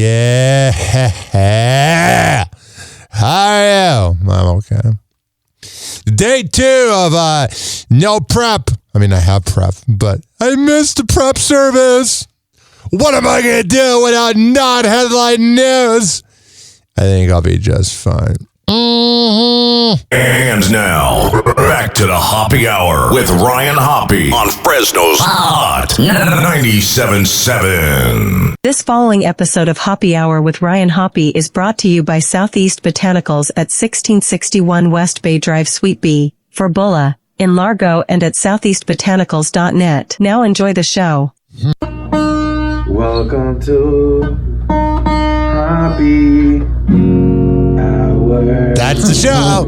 Yeah. How are you? I'm okay. Day 2 of no prep. I mean, I have prep, but I missed the prep service. What am I going to do without non-headline news? I think I'll be just fine. And now, back to the Hoppe Hour with Ryan Hoppe on Fresno's Hot 97.7. This following episode of Hoppe Hour with Ryan Hoppe is brought to you by Southeast Botanicals at 1661 West Bay Drive, Suite B, for Bulla, in Largo, and at southeastbotanicals.net. Now enjoy the show. Welcome to Hoppe Hour. That's the show.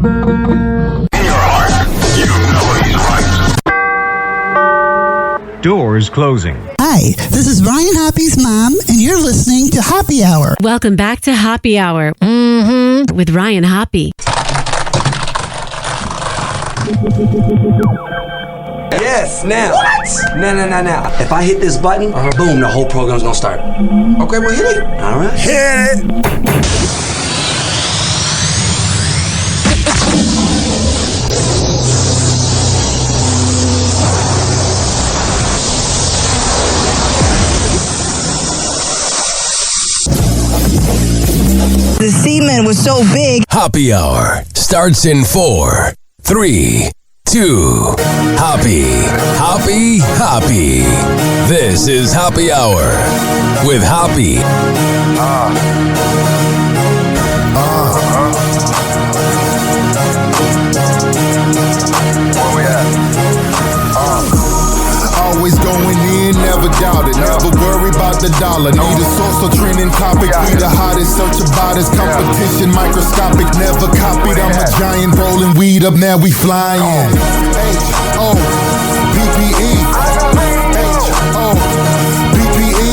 In your heart, you know he's right. Doors closing. Hi, this is Ryan Hoppe's mom, and you're listening to Hoppe Hour. Welcome back to Hoppe Hour with Ryan Hoppe. Yes, now. What? Now. If I hit this button, boom, the whole program's gonna start. Okay, well, hit it. All right. Hit it. The semen was so big. Hoppe Hour starts in 4, 3, 2. Hoppe. This is Hoppe Hour with Hoppe. Where we at? Always going in, never doubt it. Never worry about the dollar. Need a source or trending topic. We the hottest, search about us. Competition microscopic, never copied. I'm a giant rolling weed up, now we flying. H-O-P-P-E. H-O-P-P-E.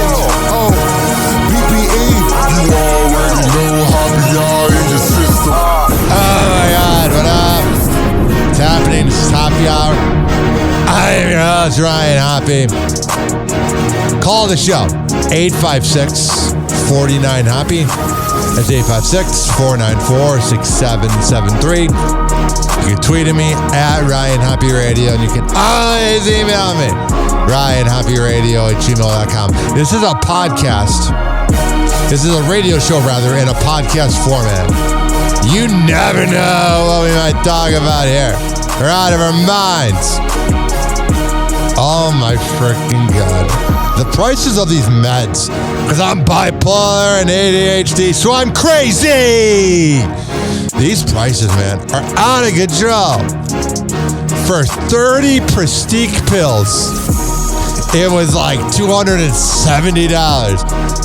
H-O-P-P-E. You already know Hoppe Hour in your system. Oh my God, what up? What's happening? This is Hoppe Hour. I'm your host, Ryan Hoppe. Call the show, 856-49-HOPPE. That's 856-494-6773. You can tweet at me at Ryan Hoppe Radio, and you can always email me, RyanHoppeRadio@gmail.com. This is a podcast. This is a radio show, rather, in a podcast format. You never know what we might talk about here. We're out of our minds. Oh my freaking God. The prices of these meds, because I'm bipolar and ADHD, so I'm crazy. These prices, man, are out of control. For 30 Prestige pills, it was like $270.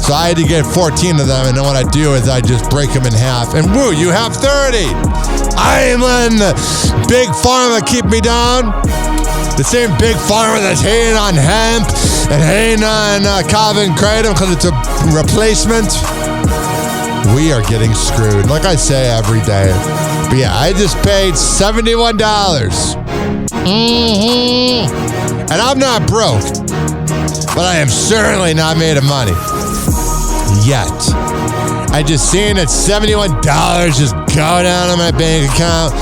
So I had to get 14 of them, and then what I do is I just break them in half, and woo, you have 30. I am letting the big pharma keep me down. The same big pharma that's hating on hemp and hating on Calvin Kratom because it's a replacement. We are getting screwed, like I say every day. But yeah, I just paid $71. And I'm not broke, but I am certainly not made of money. Yet. I just seen that $71 just go down on my bank account.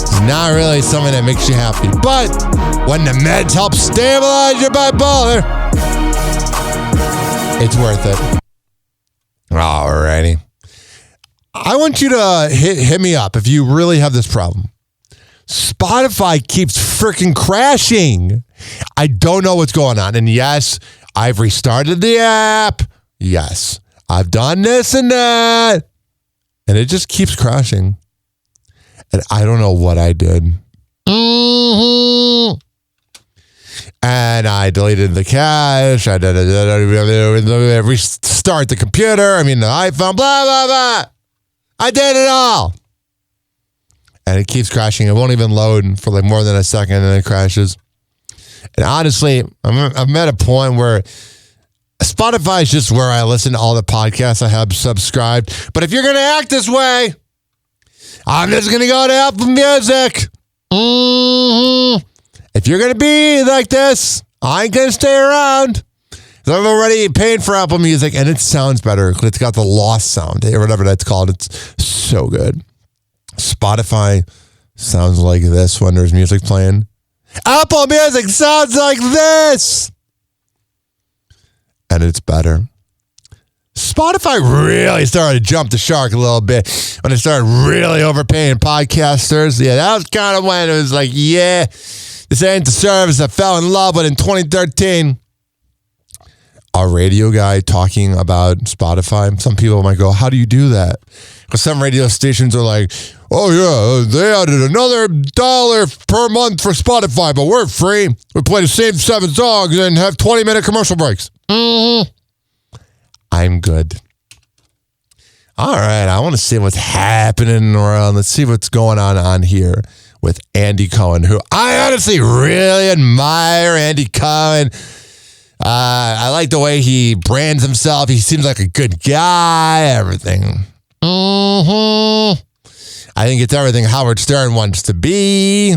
It's not really something that makes you happy. But when the meds help stabilize your bipolar, it's worth it. Alrighty. I want you to hit me up if you really have this problem. Spotify keeps freaking crashing. I don't know what's going on. And yes, I've restarted the app. Yes, I've done this and that. And it just keeps crashing. And I don't know what I did. And I deleted the cache. I did restart the computer. I mean, the iPhone, blah, blah, blah. I did it all. And it keeps crashing. It won't even load for like more than a second, and then it crashes. And honestly, I'm at a point where Spotify is just where I listen to all the podcasts I have subscribed. But if you're going to act this way, I'm just going to go to Apple Music. If you're going to be like this, I ain't going to stay around. So I'm already paying for Apple Music, and it sounds better because it's got the lost sound, or whatever that's called. It's so good. Spotify sounds like this when there's music playing. Apple Music sounds like this! And it's better. Spotify really started to jump the shark a little bit when it started really overpaying podcasters. Yeah, that was kind of when it was like, yeah, this ain't the service I fell in love with in 2013. A radio guy talking about Spotify. Some people might go, how do you do that? Because some radio stations are like, oh yeah, they added another $1 per month for Spotify, but we're free. We play the same 7 songs and have 20-minute commercial breaks. I'm good. All right, I want to see what's happening in the world. Let's see what's going on here with Andy Cohen, who I honestly really admire. Andy Cohen. I like the way he brands himself. He seems like a good guy. Everything. I think it's everything Howard Stern wants to be.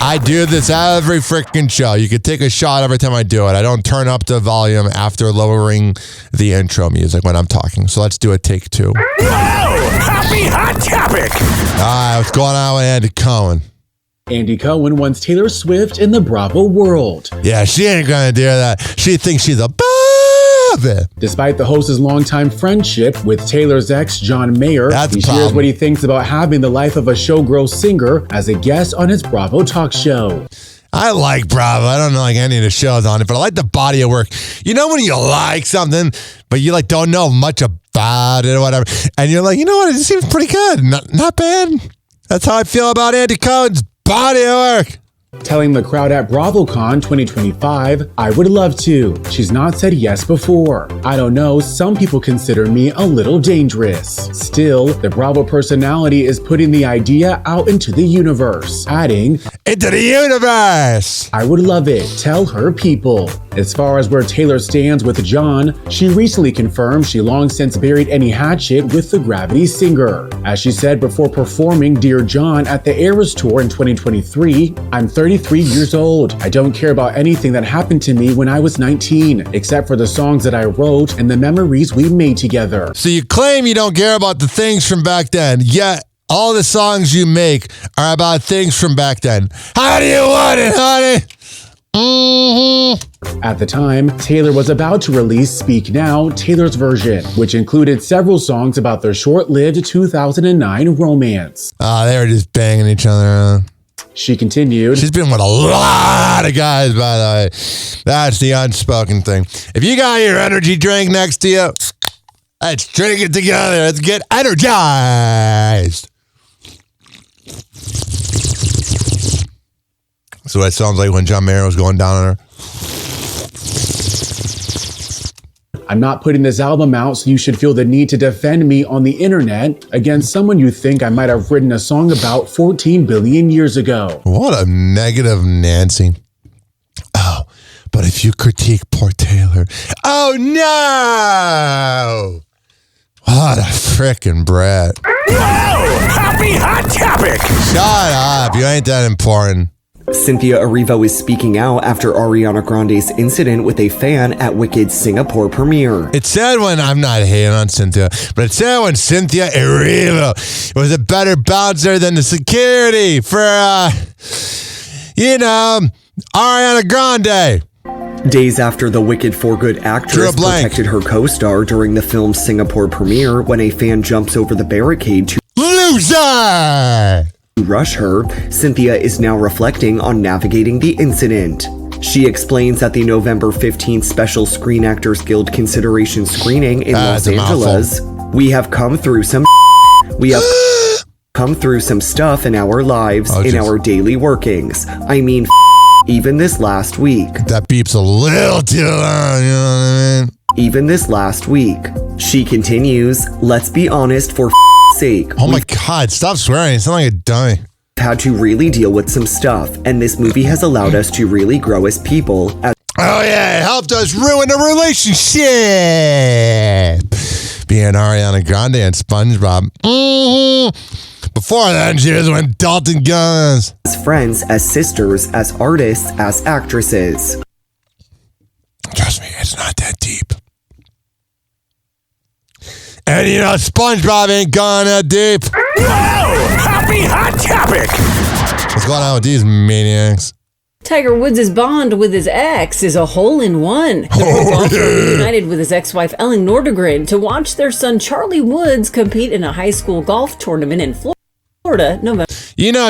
I do this every freaking show. You could take a shot every time I do it. I don't turn up the volume after lowering the intro music when I'm talking. So let's do a take 2. Happy Hot Topic. All right, what's going on with Andy Cohen? Andy Cohen wants Taylor Swift in the Bravo world. Yeah, she ain't gonna do that. She thinks she's a baby. Despite the host's longtime friendship with Taylor's ex, John Mayer, he shares what he thinks about having the life of a showgirl singer as a guest on his Bravo talk show. I like Bravo. I don't know like any of the shows on it, but I like the body of work. You know when you like something, but you like don't know much about it or whatever, and you're like, you know what, it seems pretty good. Not bad. That's how I feel about Andy Cohen's body of work. Telling the crowd at BravoCon 2025, I would love to. She's not said yes before. I don't know, some people consider me a little dangerous. Still, the Bravo personality is putting the idea out into the universe, adding, into the universe! I would love it. Tell her people. As far as where Taylor stands with John, she recently confirmed she long since buried any hatchet with the Gravity singer. As she said before performing Dear John at the Eras Tour in 2023, I'm 33 years old. I don't care about anything that happened to me when I was 19, except for the songs that I wrote and the memories we made together. So you claim you don't care about the things from back then, yet all the songs you make are about things from back then. How do you want it, honey? At the time, Taylor was about to release Speak Now, Taylor's version, which included several songs about their short-lived 2009 romance. They were just banging each other. She continued, she's been with a lot of guys, by the way. That's the unspoken thing. If you got your energy drink next to you, let's drink it together. Let's get energized. So that sounds like when John Mayer was going down on her. I'm not putting this album out, so you should feel the need to defend me on the internet against someone you think I might have written a song about 14 billion years ago. What a negative Nancy. Oh, but if you critique poor Taylor. Oh, no! What a frickin' brat. Happy Hot Topic. Shut up. You ain't that important. Cynthia Erivo is speaking out after Ariana Grande's incident with a fan at Wicked's Singapore premiere. It said when, I'm not hating on Cynthia, but it said when Cynthia Erivo was a better bouncer than the security for, Ariana Grande. Days after the Wicked For Good actress protected her co-star during the film's Singapore premiere when a fan jumps over the barricade to loser! rush her, Cynthia is now reflecting on navigating the incident. She explains at the November 15th special Screen Actors Guild consideration screening in Los Angeles, we have come through some stuff in our lives, in our daily workings. I mean, even this last week. That beeps a little too long, you know what I mean? Even this last week. She continues, let's be honest for sake. Oh my God, stop swearing. You sound like a dummy. Had to really deal with some stuff, and this movie has allowed us to really grow as people. Oh yeah, it helped us ruin a relationship. Being Ariana Grande and SpongeBob. Before then, she was with Dalton Guns. As friends, as sisters, as artists, as actresses. it's not that deep. And SpongeBob ain't gone that deep. Whoa! Happy Hot Topic! What's going on with these maniacs? Tiger Woods' bond with his ex is a hole-in-one. The pro golfer reunited with his ex-wife Ellen Nordegren to watch their son Charlie Woods compete in a high school golf tournament in Florida, November.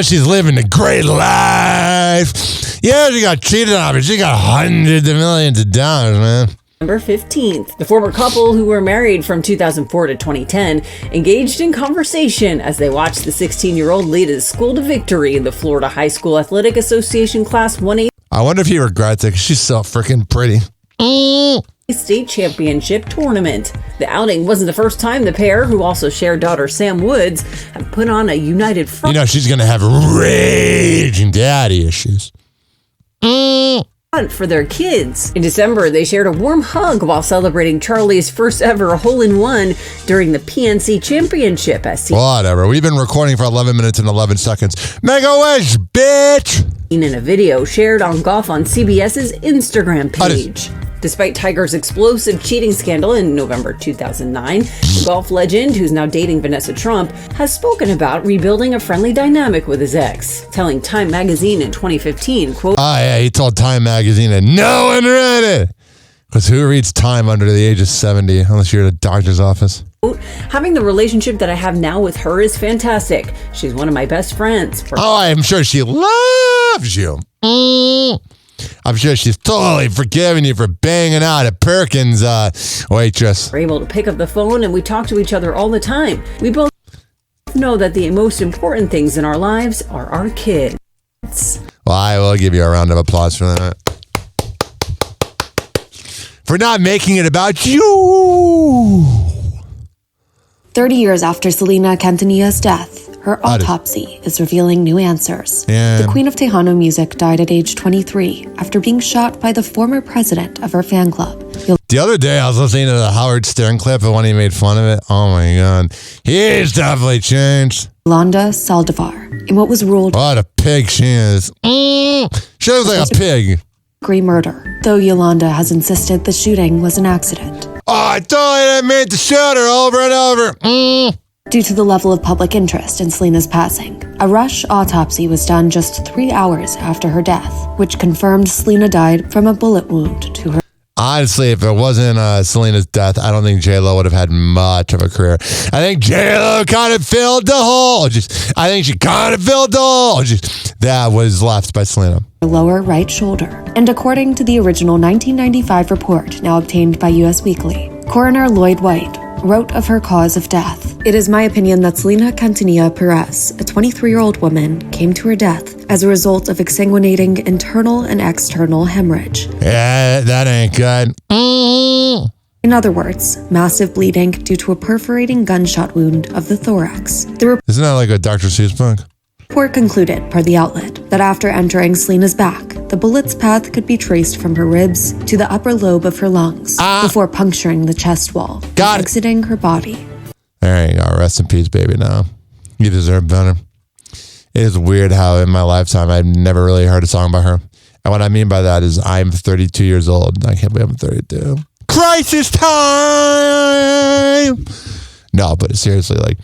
She's living a great life. Yeah, she got cheated on, but she got hundreds of millions of dollars, man. November 15th. The former couple, who were married from 2004 to 2010, engaged in conversation as they watched the 16-year-old lead his school to victory in the Florida High School Athletic Association Class 1A. I wonder if he regrets it because she's so freaking pretty. State championship tournament. The outing wasn't the first time the pair, who also share daughter Sam Woods, have put on a united front. She's going to have raging daddy issues. For their kids. In December, they shared a warm hug while celebrating Charlie's first ever hole-in-one during the PNC Championship. Whatever. We've been recording for 11 minutes and 11 seconds. Make a wish, bitch! In a video shared on Golf on CBS's Instagram page. Despite Tiger's explosive cheating scandal in November 2009, the golf legend, who's now dating Vanessa Trump, has spoken about rebuilding a friendly dynamic with his ex, telling Time magazine in 2015, quote, he told Time magazine and no one read it. Because who reads Time under the age of 70, unless you're at a doctor's office? Having the relationship that I have now with her is fantastic. She's one of my best friends. I'm sure she loves you. I'm sure she's totally forgiving you for banging out a Perkins waitress. We're able to pick up the phone and we talk to each other all the time. We both know that the most important things in our lives are our kids. Well, I will give you a round of applause for that. For not making it about you. 30 years after Selena Quintanilla's death, her autopsy is revealing new answers. Yeah. The Queen of Tejano music died at age 23 after being shot by the former president of her fan club. The other day, I was listening to the Howard Stern clip of when he made fun of it. Oh, my God. He's definitely changed. Yolanda Saldivar, in what was ruled... What a pig she is. She looks like a pig. Murder, though Yolanda has insisted the shooting was an accident. I totally didn't mean to shoot her over and over. Due to the level of public interest in Selena's passing, a rush autopsy was done just 3 hours after her death, which confirmed Selena died from a bullet wound to her. Honestly, if it wasn't Selena's death, I don't think J-Lo would have had much of a career. I think J-Lo kind of filled the hole. I think she kind of filled the hole that was left by Selena. Lower right shoulder. And according to the original 1995 report, now obtained by US Weekly, Coroner Lloyd White wrote of her cause of death. It is my opinion that Selena Quintanilla Perez, a 23-year-old woman, came to her death as a result of exsanguinating internal and external hemorrhage. Yeah, that ain't good. In other words, massive bleeding due to a perforating gunshot wound of the thorax. Isn't that like a Dr. Seuss book? Report concluded, per the outlet, that after entering Selena's back, the bullet's path could be traced from her ribs to the upper lobe of her lungs before puncturing the chest wall and exiting her body. There you go. Rest in peace, baby. Now you deserve better. It is weird how in my lifetime I've never really heard a song by her. And what I mean by that is I'm 32 years old. I can't believe I'm 32. Crisis time! No, but seriously, like,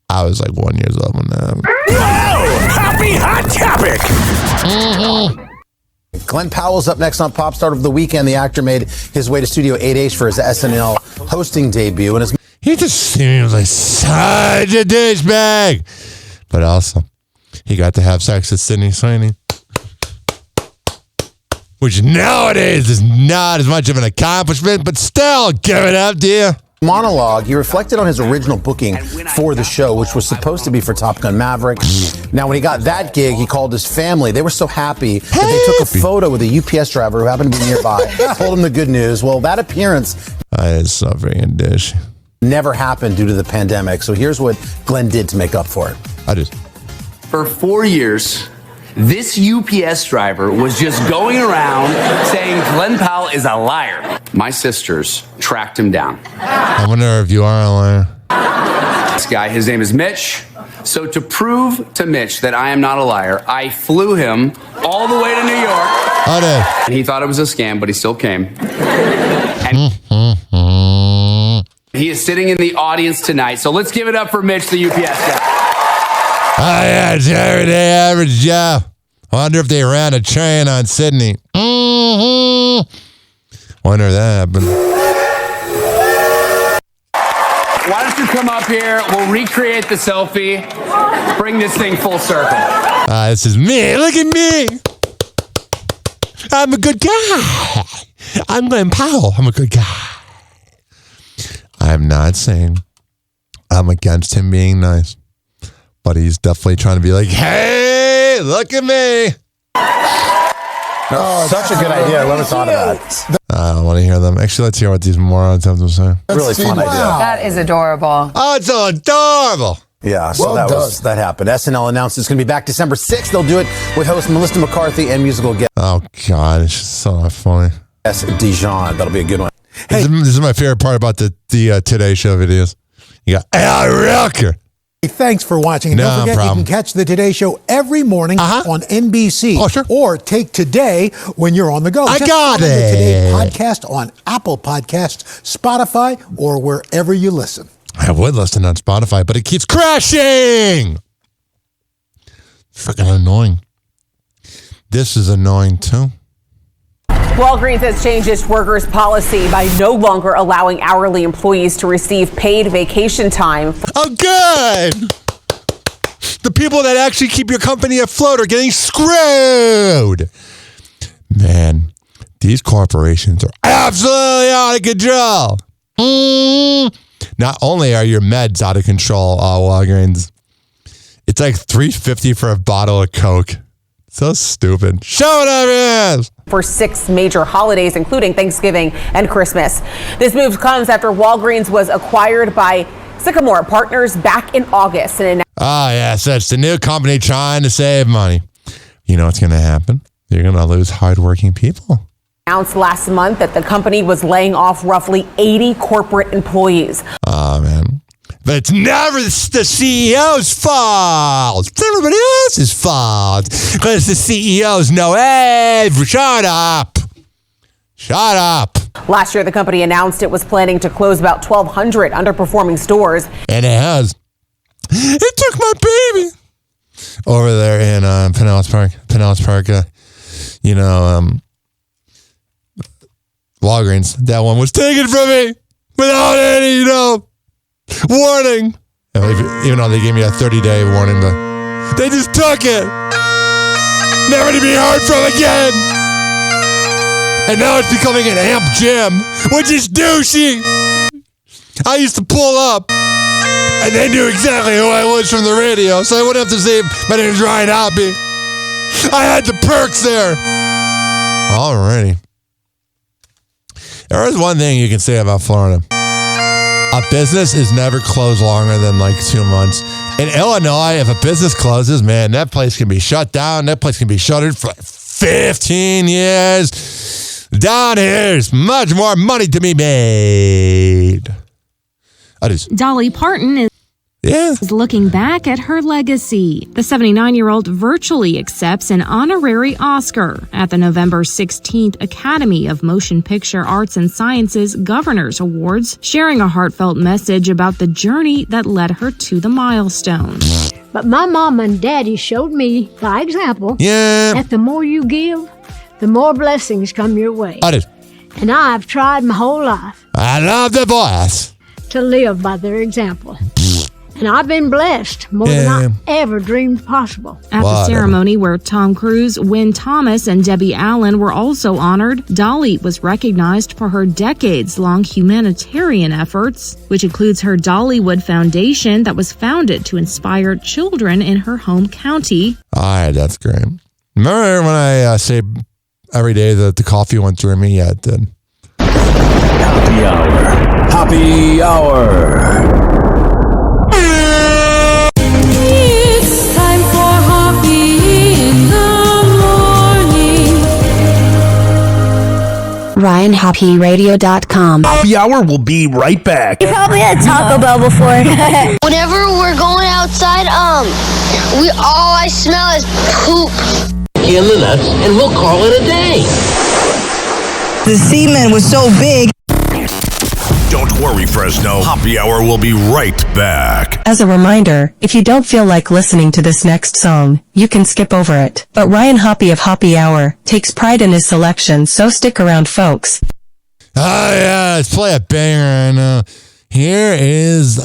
I was like 1 year old when Whoa! Happy Hot Topic! Glenn Powell's up next on Pop Start of the Weekend. The actor made his way to Studio 8H for his SNL hosting debut. And he just seems like such a douchebag. But also, he got to have sex with Sydney Sweeney, which nowadays is not as much of an accomplishment, but still, give it up, dear. Monologue, he reflected on his original booking for the show, which was supposed to be for Top Gun Maverick. Now, when he got that gig, he called his family. They were so happy that they took a photo with a UPS driver who happened to be nearby, told him the good news. Well, that appearance is so freaking dish. Never happened due to the pandemic. So here's what Glenn did to make up for it. For 4 years, this UPS driver was just going around saying Glenn Powell is a liar. My sisters tracked him down. I wonder if you are a liar. This guy, his name is Mitch. So to prove to Mitch that I am not a liar, I flew him all the way to New York. And he thought it was a scam, but he still came. He is sitting in the audience tonight. So let's give it up for Mitch, the UPS guy. Oh, yeah, it's everyday average Joe. I wonder if they ran a train on Sydney. Wonder if that happened. Why don't you come up here? We'll recreate the selfie. Bring this thing full circle. This is me. Look at me. I'm a good guy. I'm Glenn Powell. I'm a good guy. I'm not saying I'm against him being nice, but he's definitely trying to be like, hey, look at me. Oh, such a good idea. I never thought of that. I don't want to hear them. Actually, let's hear what these morons have to say. Really fun idea. That is adorable. Oh, it's so adorable. Yeah, so that happened. SNL announced it's going to be back December 6th. They'll do it with host Melissa McCarthy and musical guest. Oh, God, it's just so not funny. S. Dijon. That'll be a good one. Hey. This is my favorite part about the Today Show videos. You got Al Roker. Hey, thanks for watching. And don't forget, you can catch the Today Show every morning on NBC. Oh, sure. Or take Today when you're on the go. Just got it. The Today podcast on Apple Podcasts, Spotify, or wherever you listen. I would listen on Spotify, but it keeps crashing. Freaking annoying. This is annoying, too. Walgreens has changed its workers' policy by no longer allowing hourly employees to receive paid vacation time. Oh, good! The people that actually keep your company afloat are getting screwed. Man, these corporations are absolutely out of control. Not only are your meds out of control, Walgreens, it's like $3.50 for a bottle of Coke. So stupid. Show it up, for 6 major holidays, including Thanksgiving and Christmas. This move comes after Walgreens was acquired by Sycamore Partners back in August. Oh, yeah, so it's the new company trying to save money. You know what's going to happen? You're going to lose hardworking people. Announced last month that the company was laying off roughly 80 corporate employees. Oh, man. But it's never the CEO's fault. It's everybody else's fault. Because the CEOs know, hey, shut up. Shut up. Last year, the company announced it was planning to close about 1,200 underperforming stores. And it has. It took my baby. Over there in Pinellas Park. Walgreens. That one was taken from me without any, warning. Even though they gave me a 30-day warning, but they just took it. Never to be heard from again. And now it's becoming an amp gym, which is douchey. I used to pull up, and they knew exactly who I was from the radio, so I wouldn't have to say my name's Ryan Hoppe. I had the perks there. Alrighty. There is one thing you can say about Florida. A business is never closed longer than 2 months. In Illinois, if a business closes, man, that place can be shut down. That place can be shuttered for 15 years. Down here's much more money to be made. Dolly Parton is looking back at her legacy. The 79-year-old virtually accepts an honorary Oscar at the November 16th Academy of Motion Picture Arts and Sciences Governors Awards, sharing a heartfelt message about the journey that led her to the milestone. But my mom and daddy showed me, by example, that the more you give, the more blessings come your way. And I've tried my whole life. I love the voice. To live by their example. And I've been blessed more than I ever dreamed possible. At the ceremony where Tom Cruise, Wynn Thomas, and Debbie Allen were also honored, Dolly was recognized for her decades-long humanitarian efforts, which includes her Dollywood Foundation that was founded to inspire children in her home county. All right, that's great. Remember when I say every day that the coffee went through me? Yeah, it did. Happy Hour. Happy Hour. It's time for Hoppe in the morning. RyanHoppeRadio.com. Happy Hour will be right back. You probably had Taco Bell before. Whenever we're going outside, all I smell is poop. In the nuts, and we'll call it a day. The semen was so big. Don't worry, Fresno. Happy Hour will be right back. As a reminder, if you don't feel like listening to this next song, you can skip over it. But Ryan Hoppe of Happy Hour takes pride in his selection, so stick around, folks. Oh, yeah, let's play a banger. And here is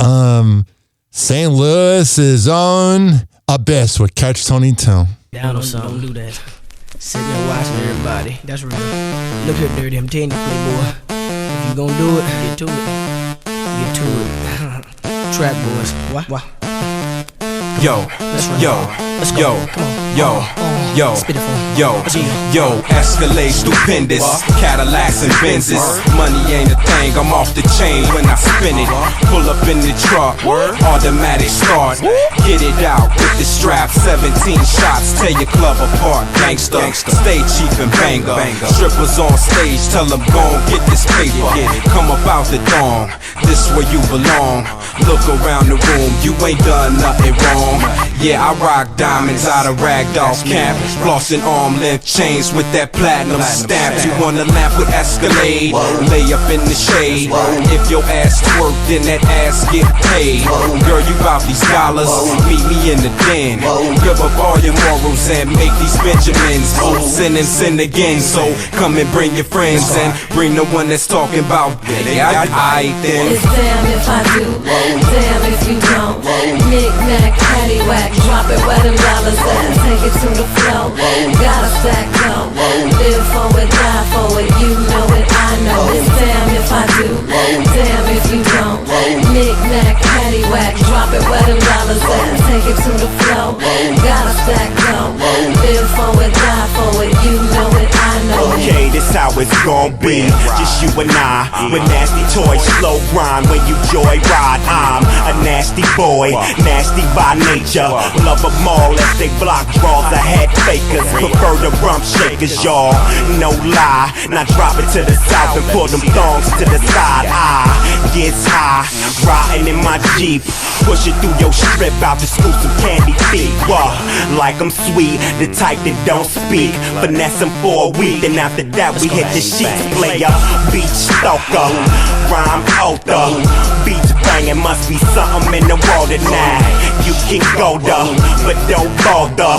St. Louis's own Abyss with Catch 22. Down or something. Don't do that. Sit there and watch everybody. That's real. Look here, Dirty. I'm telling you, Playboy. If you gonna do it, get to it. Get to it. Trap boys. What? Yo, let's go. Yo, Escalade stupendous, Cadillacs and Benzes. Money ain't a thing, I'm off the chain when I spin it. Pull up in the truck, automatic start. Get it out with the strap, 17 shots, tear your club apart. Gangsta, stay cheap and banger. Strippers on stage, tell them gon' get this paper. Come up out the thong, this where you belong. Look around the room, you ain't done nothing wrong. Yeah, I rock diamonds out of Ragdoll camp, flossing arm length chains with that platinum stamp. You wanna laugh with Escalade? Lay up in the shade. If your ass twerk, then that ass get paid. Girl, you bout these dollars? Meet me in the den. Give up all your morals and make these Benjamins. Sin and sin again. So come and bring your friends and bring the one that's talking about. I then. It's damn if I do, damn if you don't. Knick-knack, paddywhack, drop it where them dollars at. Take it to the floor, gotta stack low. Live for it, die for it, you know it, I know it. Damn if I do, damn if you don't. Knick-knack, paddywhack, drop it where them dollars at. Take it to the floor, gotta stack low. Live for it, die for it, you know it, I know it. Okay, this how it's gon' be. Just you and I, with nasty toys, slow grind when you joyride. I'm a nasty boy, nasty by nature. Love them all as they block draws. I had fakers, prefer the rump shakers, y'all. No lie, now drop it to the south and pull them thongs to the side. I gets high, riding in my Jeep. Push it through your strip, out to scoop some candy feet. Like I'm sweet, the type that don't speak. Finesse them for a week, and after that we hit the sheets. Player, beach stalker, rhyme author. Beach banging must be something in the water now. You can go though, but don't bother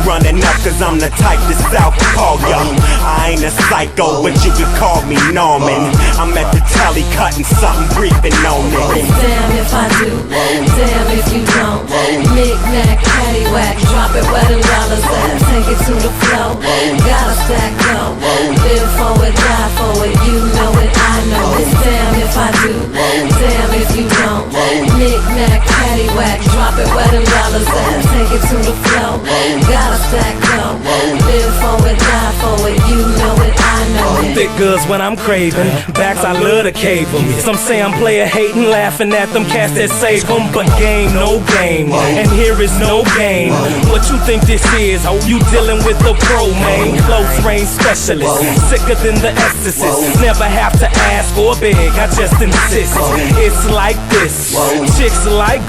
running up, cause I'm the type to South call ya. I ain't a psycho, but you can call me Norman. I'm at the telly cutting something briefing on it. Damn if I do, damn if you don't. Knick-knack, paddywhack, drop it where them dollars at. Take it to the floor, gotta stack low. Live for it, die for it, you know it, I know it. Damn if I do, damn if you don't. Knick-knack, paddywhack, drop it where them dollars at. Take it to the floor, gotta stack low. Live for it, die for it, you know it, I know it. Thick goods when I'm craving, backs I love to cave them. Some say I'm player hating, laughing at them cats that save them. But game, no game, and here is no game. What you think this is? Oh, you dealing with the pro, man. Close range specialist, sicker than the exorcist. Never have to ask or beg, I just insist. It's like this, chicks like,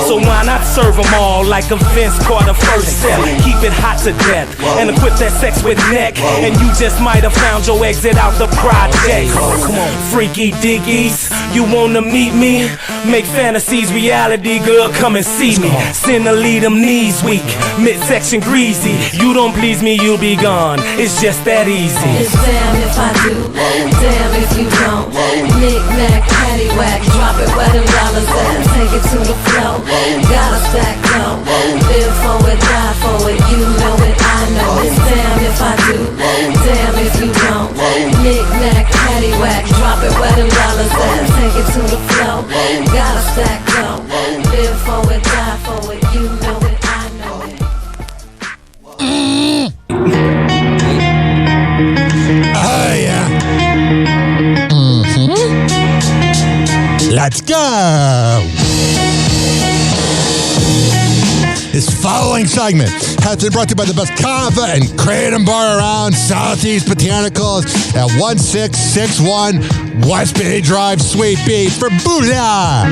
so why not serve them all like a Vince Carter first set? Keep it hot to death and equip that sex with neck, and you just might have found your exit out the project. Come on, freaky diggies, you wanna meet me? Make fantasies reality, girl, come and see me. Sin to lead them knees weak, midsection greasy. You don't please me, you'll be gone. It's just that easy. It's damn if I do, damn if you don't. Knick-knack, paddywhack, drop it where them dollars at. Take it to the floor, gotta stack low. Live for it, die for it, you know it, I know it. Damn if I do, damn if you don't. Knick-knack, paddywhack, drop it where them dollars at. Take it to the floor, gotta stack low. Live for it, die for it, you know it, I know it. Oh yeah. Let's go. This following segment has been brought to you by the best kava and kratom bar around, Southeast Botanicals at 1661 West Bay Drive, Sweet Beach for Buddha.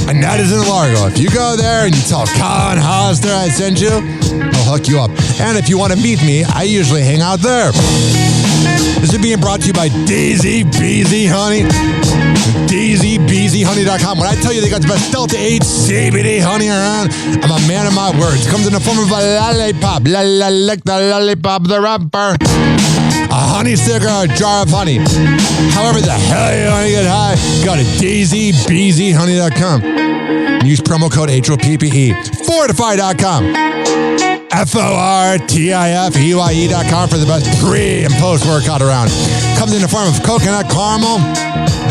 And that is in Largo. If you go there and you tell Colin Hollister I sent you, I'll hook you up. And if you want to meet me, I usually hang out there. This is being brought to you by Daisy Beezy, honey. bzhoney.com. When I tell you they got the best Delta 8 CBD honey around, I'm a man of my words. It comes in the form of a lollipop. Lick the lollipop, the rapper. A honey stick or a jar of honey. However the hell you want to get high, go to bzhoney.com. Use promo code HOPPE. Fortify.com. FORTIFEYE.com for the best pre- and post-workout around. Comes in the form of coconut caramel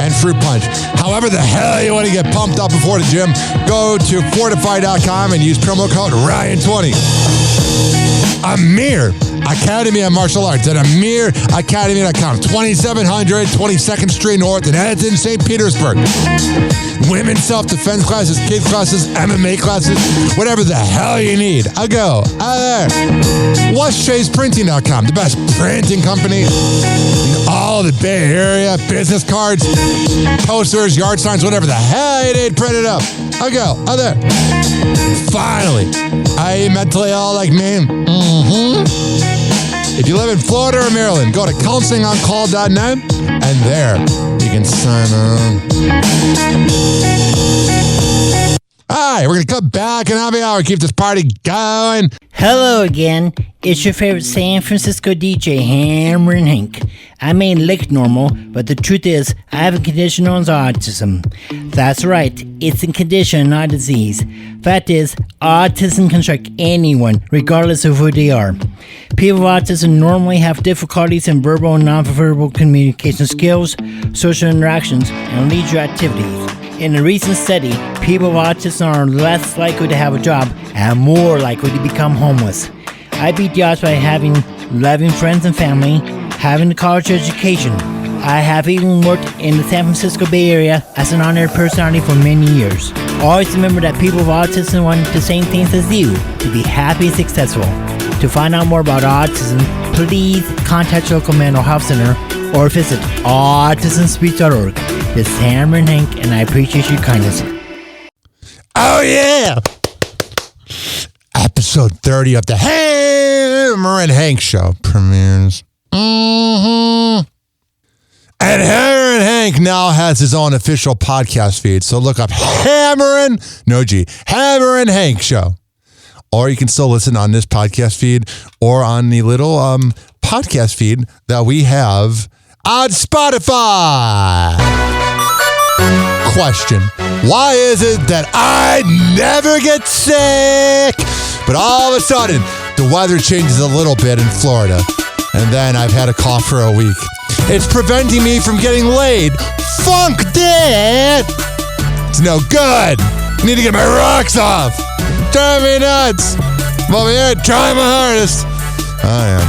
and fruit punch. However the hell you want to get pumped up before the gym, go to Fortify.com and use promo code Ryan20. Amir Academy of Martial Arts at AmirAcademy.com. 2700 22nd Street North in Edmonton, St. Petersburg. Women's self-defense classes, kids classes, MMA classes, whatever the hell you need. I go out there. WhatChasePrinting.com, the best printing company in all the Bay Area. Business cards, posters, yard signs, whatever the hell you need, print it up. I go out there. Finally, are you mentally ill like me? If you live in Florida or Maryland, go to counselingoncall.net and there you can sign on. All right, we're going to come back in happy hour, keep this party going. Hello again. It's your favorite San Francisco DJ, Hammer and Hank. I may look normal, but the truth is, I have a condition known as autism. That's right, it's a condition, not a disease. Fact is, autism can strike anyone, regardless of who they are. People with autism normally have difficulties in verbal and non-verbal communication skills, social interactions, and leisure activities. In a recent study, people with autism are less likely to have a job and more likely to become homeless. I beat the odds by having loving friends and family, having a college education. I have even worked in the San Francisco Bay Area as an honored personality for many years. Always remember that people with autism want the same things as you, to be happy and successful. To find out more about autism, please contact your local mental health center or visit autismspeech.org. This is Hammer and Hank, and I appreciate your kindness. Oh, yeah! Episode 30 of the Hammer and Hank Show premieres. And Hammer and Hank now has his own official podcast feed. So look up Hammer and Hank Show. Or you can still listen on this podcast feed or on the little podcast feed that we have on Spotify. Question: why is it that I never get sick? But all of a sudden, the weather changes a little bit in Florida, and then I've had a cough for a week. It's preventing me from getting laid. Funk that! It's no good. I need to get my rocks off. Drive me nuts. I'm over here trying my hardest. I am.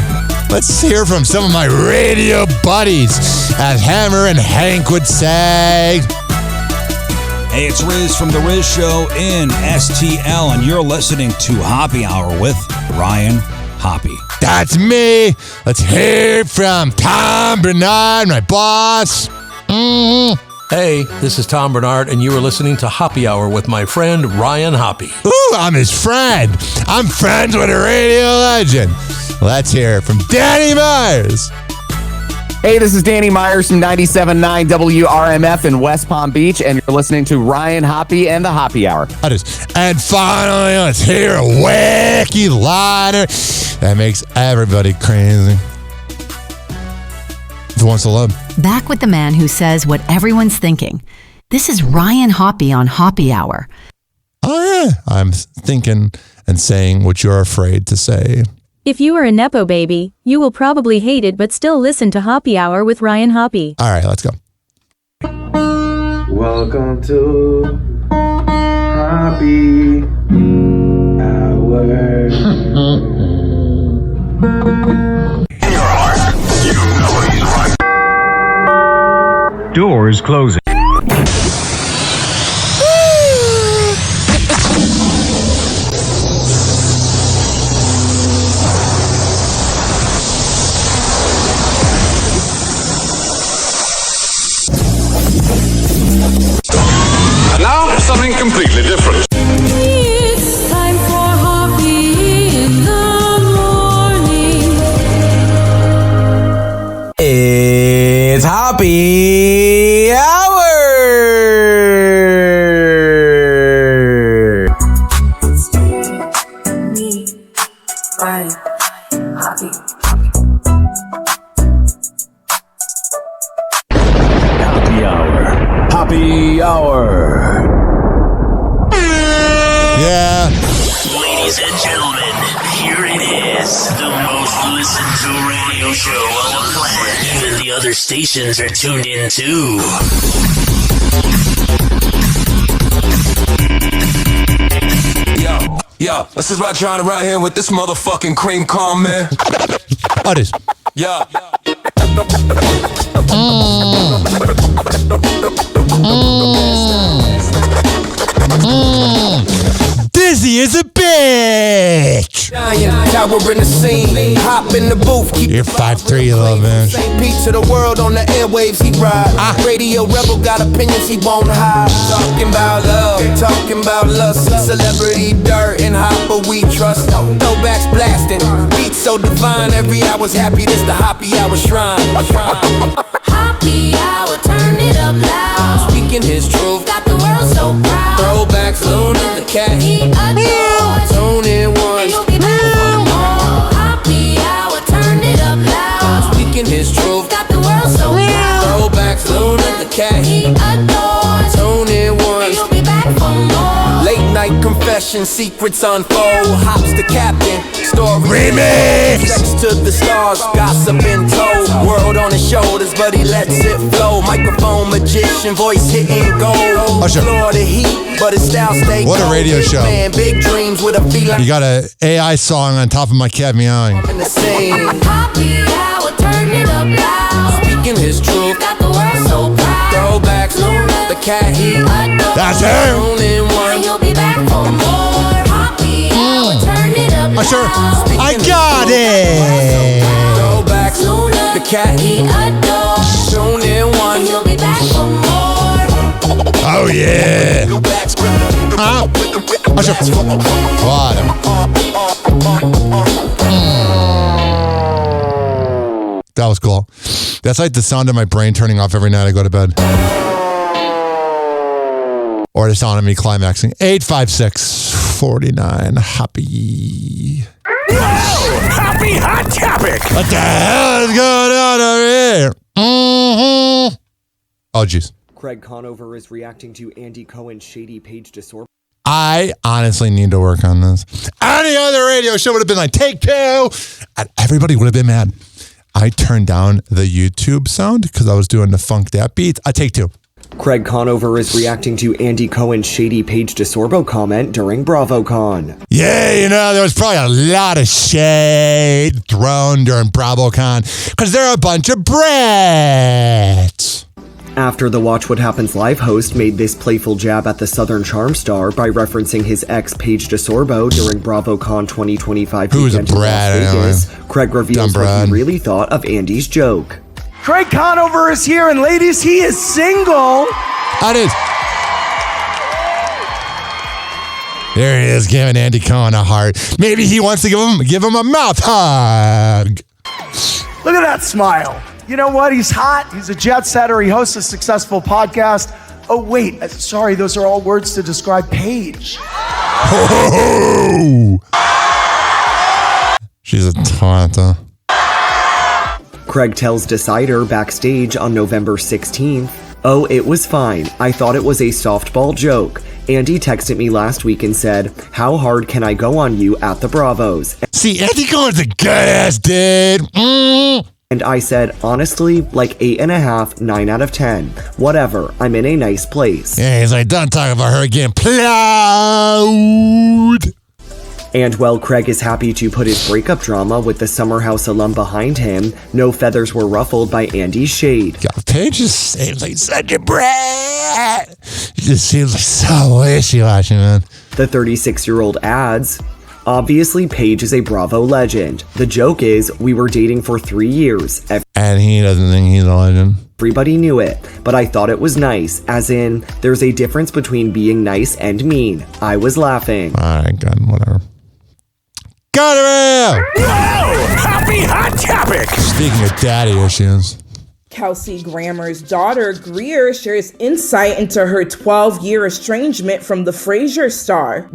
Let's hear from some of my radio buddies, as Hammer and Hank would say. Hey, it's Riz from The Riz Show in STL, and you're listening to Hoppy Hour with Ryan Hoppy. That's me. Let's hear from Tom Bernard, my boss. Hey, this is Tom Bernard, and you are listening to Hoppy Hour with my friend Ryan Hoppy. Ooh, I'm his friend. I'm friends with a radio legend. Let's hear from Danny Myers. Hey, this is Danny Myers from 97.9 WRMF in West Palm Beach, and you're listening to Ryan Hoppy and the Hoppy Hour. And finally, let's hear a wacky liner that makes everybody crazy. Who wants to love? Back with the man who says what everyone's thinking. This is Ryan Hoppy on Hoppy Hour. Oh, yeah. I'm thinking and saying what you're afraid to say. If you are a Nepo baby, you will probably hate it but still listen to Hoppy Hour with Ryan Hoppy. All right, let's go. Welcome to Hoppy Hour. Doors closing. And now, something completely different. It's time for Hoppy in the morning. It's Hoppy Hour! Happy Hour. Yeah. Ladies and gentlemen, here it is. The most listened to radio show on the planet. Even the other stations are tuned in too. Yo, this is Rod John around here with this motherfucking cream corn, man. What is? Yo. Dizzy is a bitch. Tower in the scene, hop in the booth. You're 5'3", you little bitch. St. Pete to the world on the airwaves he ride. Radio rebel got opinions he won't hide. Talking about love, talking about lust. Celebrity dirt and Hopper we trust. Throwbacks blasting, beats so divine. Every hour's happy, this the Hoppy Hour shrine. Happy hour, turn it up loud. Speaking his truth, got the world so proud. Throwbacks, Luna, the cat. He adores. Tone in one. And you'll be back for more. Happy hour, turn it up loud. Speaking his truth, got the world so proud. Throwbacks, Luna, the cat. He adores. Tone in one. And you'll be back for more. Late night confession, secrets unfold. Hops the captain, story remix. Sex to the stars, gossip been told. World on his shoulders, but he lets it flow. Microphone magician, voice hitting gold. Floor the heat, but his style stay What a radio big show. Man, big dreams with a feeling. You got an AI song on top of my cat meowing. In the same. Happy hour, turn it up loud. Speaking his truth, got the world so proud. Throwbacks, the cat he adores. That's him. And you'll be back for more. Happy hour, turn it up loud. Sure. I got it. Throwbacks, the cat he adores. Tune in one. And you'll be back for more. Oh yeah. Usher. What? That was cool. That's like the sound of my brain turning off every night I go to bed. Or the sound of me climaxing. 856-49 Hoppy. Happy Hot Topic. What the hell is going on over here? Mm-hmm. Oh, jeez. Craig Conover is reacting to Andy Cohen's shady page disorder. I honestly need to work on this. Any other radio show would have been like, take two. And everybody would have been mad. I turned down the YouTube sound because I was doing the funk that beats. I take two. Craig Conover is reacting to Andy Cohen's shady Paige DeSorbo comment during BravoCon. Yeah, you know, there was probably a lot of shade thrown during BravoCon because they're a bunch of brats. After the Watch What Happens Live host made this playful jab at the Southern Charm star by referencing his ex Paige DeSorbo during BravoCon 2025 Who's a weekend in brat Las Vegas, anyway? Craig reveals what he really thought of Andy's joke. Craig Conover is here, and ladies, he is single. That is. There he is, giving Andy Cohen a heart. Maybe he wants to give him a mouth hug. Look at that smile. You know what? He's hot. He's a jet setter. He hosts a successful podcast. Oh, wait. Sorry, those are all words to describe Paige. Oh! She's a tanta. Craig tells Decider backstage on November 16th, "Oh, it was fine. I thought it was a softball joke. Andy texted me last week and said, 'How hard can I go on you at the Bravos?' See, Andy Cohen's a good ass dude. And I said, honestly, like 8.5, 9 out of 10. Whatever. I'm in a nice place." Yeah, he's like, don't talk about her again. Plowed. And while Craig is happy to put his breakup drama with the Summer House alum behind him, no feathers were ruffled by Andy's shade. God, Paige just seems like such a brat. She just seems like so wishy-washy, man. The 36-year-old adds, "Obviously, Paige is a Bravo legend. The joke is, we were dating for 3 years. And he doesn't think he's a legend. Everybody knew it, but I thought it was nice, as in, there's a difference between being nice and mean. I was laughing." All right, God, whatever. Got it! Whoa! Happy Hot Topic! Speaking of daddy issues. Kelsey Grammer's daughter, Greer, shares insight into her 12-year estrangement from the Frasier star.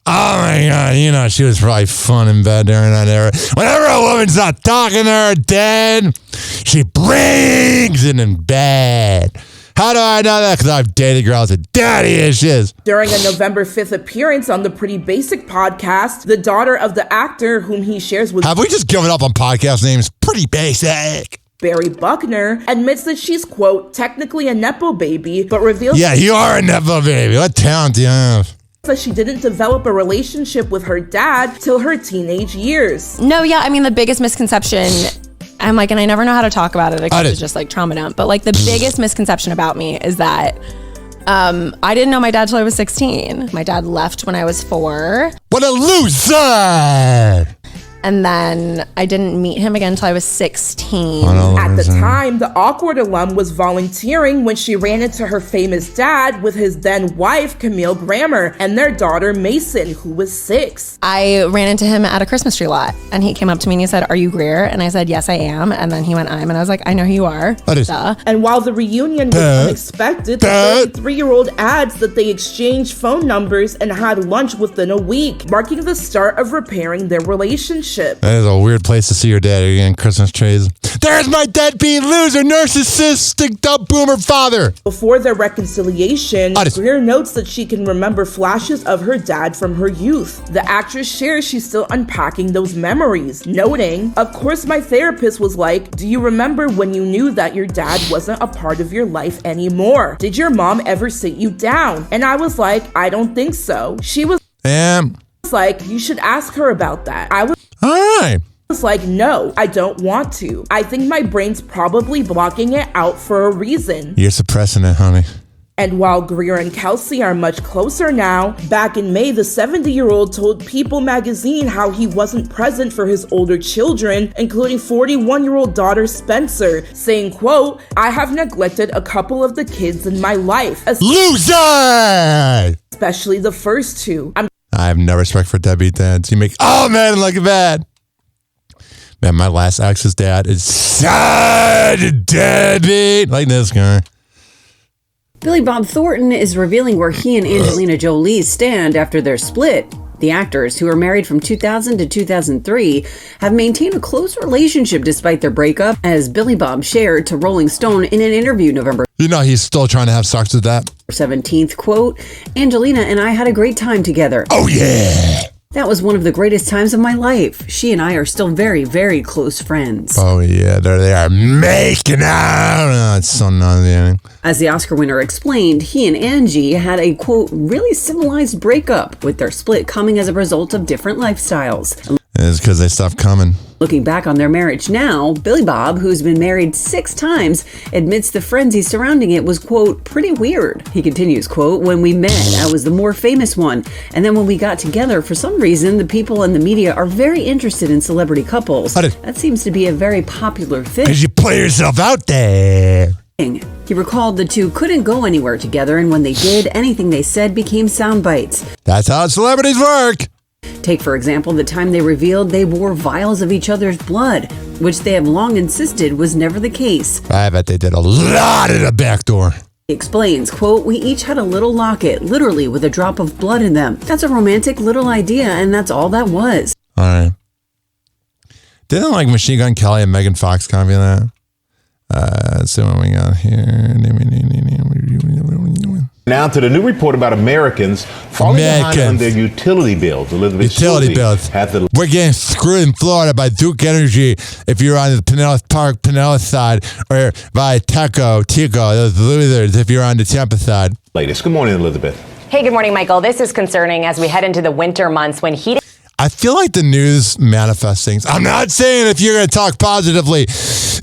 Oh my God, she was probably fun in bed during that era. Whenever a woman's not talking to her dad, she brings it in bed. How do I know that? Because I've dated girls with daddy issues. During a November 5th appearance on the Pretty Basic podcast, the daughter of the actor whom he shares with... Have we just given up on podcast names? Pretty Basic. Barry Buckner admits that she's, quote, technically a Nepo baby, but reveals... Yeah, you are a Nepo baby. What talent do you have? That she didn't develop a relationship with her dad till her teenage years. No, yeah, I mean, the biggest misconception, I'm like, and I never know how to talk about it except it's just like trauma dump, but like the biggest misconception about me is that I didn't know my dad till I was 16. My dad left when I was 4. What a loser! And then I didn't meet him again until I was 16. At the time, the Awkward alum was volunteering when she ran into her famous dad with his then wife, Camille Grammer, and their daughter, Mason, who was 6. I ran into him at a Christmas tree lot, and he came up to me and he said, "Are you Greer?" And I said, "Yes, I am." And then he went, "I'm," and I was like, "I know who you are." Duh. And while the reunion was unexpected, the 33-year-old adds that they exchanged phone numbers and had lunch within a week, marking the start of repairing their relationship. That is a weird place to see your dad again. Christmas trees. There's my deadbeat loser, narcissistic, dumb boomer father. Before their reconciliation, Greer notes that she can remember flashes of her dad from her youth. The actress shares she's still unpacking those memories, noting, "Of course, my therapist was like, do you remember when you knew that your dad wasn't a part of your life anymore? Did your mom ever sit you down?" And I was like, "I don't think so." She was like, "You should ask her about that." I was like, "No, I don't want to. I think my brain's probably blocking it out for a reason." You're suppressing it, honey. And while Greer and Kelsey are much closer now, back in May, the 70-year-old told People magazine how he wasn't present for his older children, including 41-year-old daughter Spencer, saying, quote, "I have neglected a couple of the kids in my life. Loser! Especially the first two. I have no respect for deadbeat dads. You make, oh man, look at that. Man, my last ex's dad is such a deadbeat. Like this guy. Billy Bob Thornton is revealing where he and Angelina Jolie stand after their split. The actors, who are married from 2000 to 2003, have maintained a close relationship despite their breakup, as Billy Bob shared to Rolling Stone in an interview November. You know he's still trying to have sex with that. 17th, quote, "Angelina and I had a great time together. Oh yeah! That was one of the greatest times of my life. She and I are still very, very close friends." Oh yeah, there they are making out. Oh, it's so nauseating. As the Oscar winner explained, he and Angie had a, quote, really civilized breakup, with their split coming as a result of different lifestyles. It's because they stopped coming. Looking back on their marriage now, Billy Bob, who's been married 6 times, admits the frenzy surrounding it was, quote, pretty weird. He continues, quote, "When we met, I was the more famous one. And then when we got together, for some reason, the people in the media are very interested in celebrity couples. That seems to be a very popular thing. Because you play yourself out there." He recalled the two couldn't go anywhere together, and when they did, anything they said became sound bites. That's how celebrities work. Take, for example, the time they revealed they wore vials of each other's blood, which they have long insisted was never the case. I bet they did a lot at the back door. He explains, quote, "We each had a little locket, literally with a drop of blood in them. That's a romantic little idea, and that's all that was." All right. Didn't like Machine Gun Kelly and Megan Fox copy that? Let's see what we got here. Now to the new report about Americans falling behind on their utility bills. Utility bills. We're getting screwed in Florida by Duke Energy if you're on the Pinellas Park, Pinellas side, or by Tico, those losers if you're on the Tampa side. Latest. Good morning, Elizabeth. Hey, good morning, Michael. This is concerning as we head into the winter months when heat... I feel like the news manifests things. I'm not saying if you're going to talk positively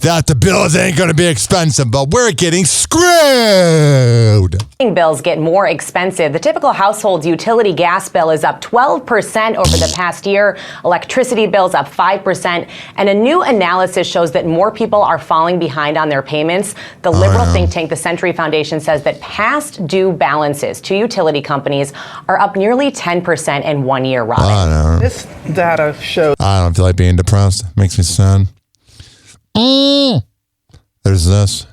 that the bills ain't going to be expensive, but we're getting screwed. Bills get more expensive. The typical household's utility gas bill is up 12% over the past year. Electricity bills up 5%. And a new analysis shows that more people are falling behind on their payments. The liberal think tank, the Century Foundation, says that past due balances to utility companies are up nearly 10% in 1 year, Robin. This data shows... I don't feel like being depressed. It makes me sad. There's this.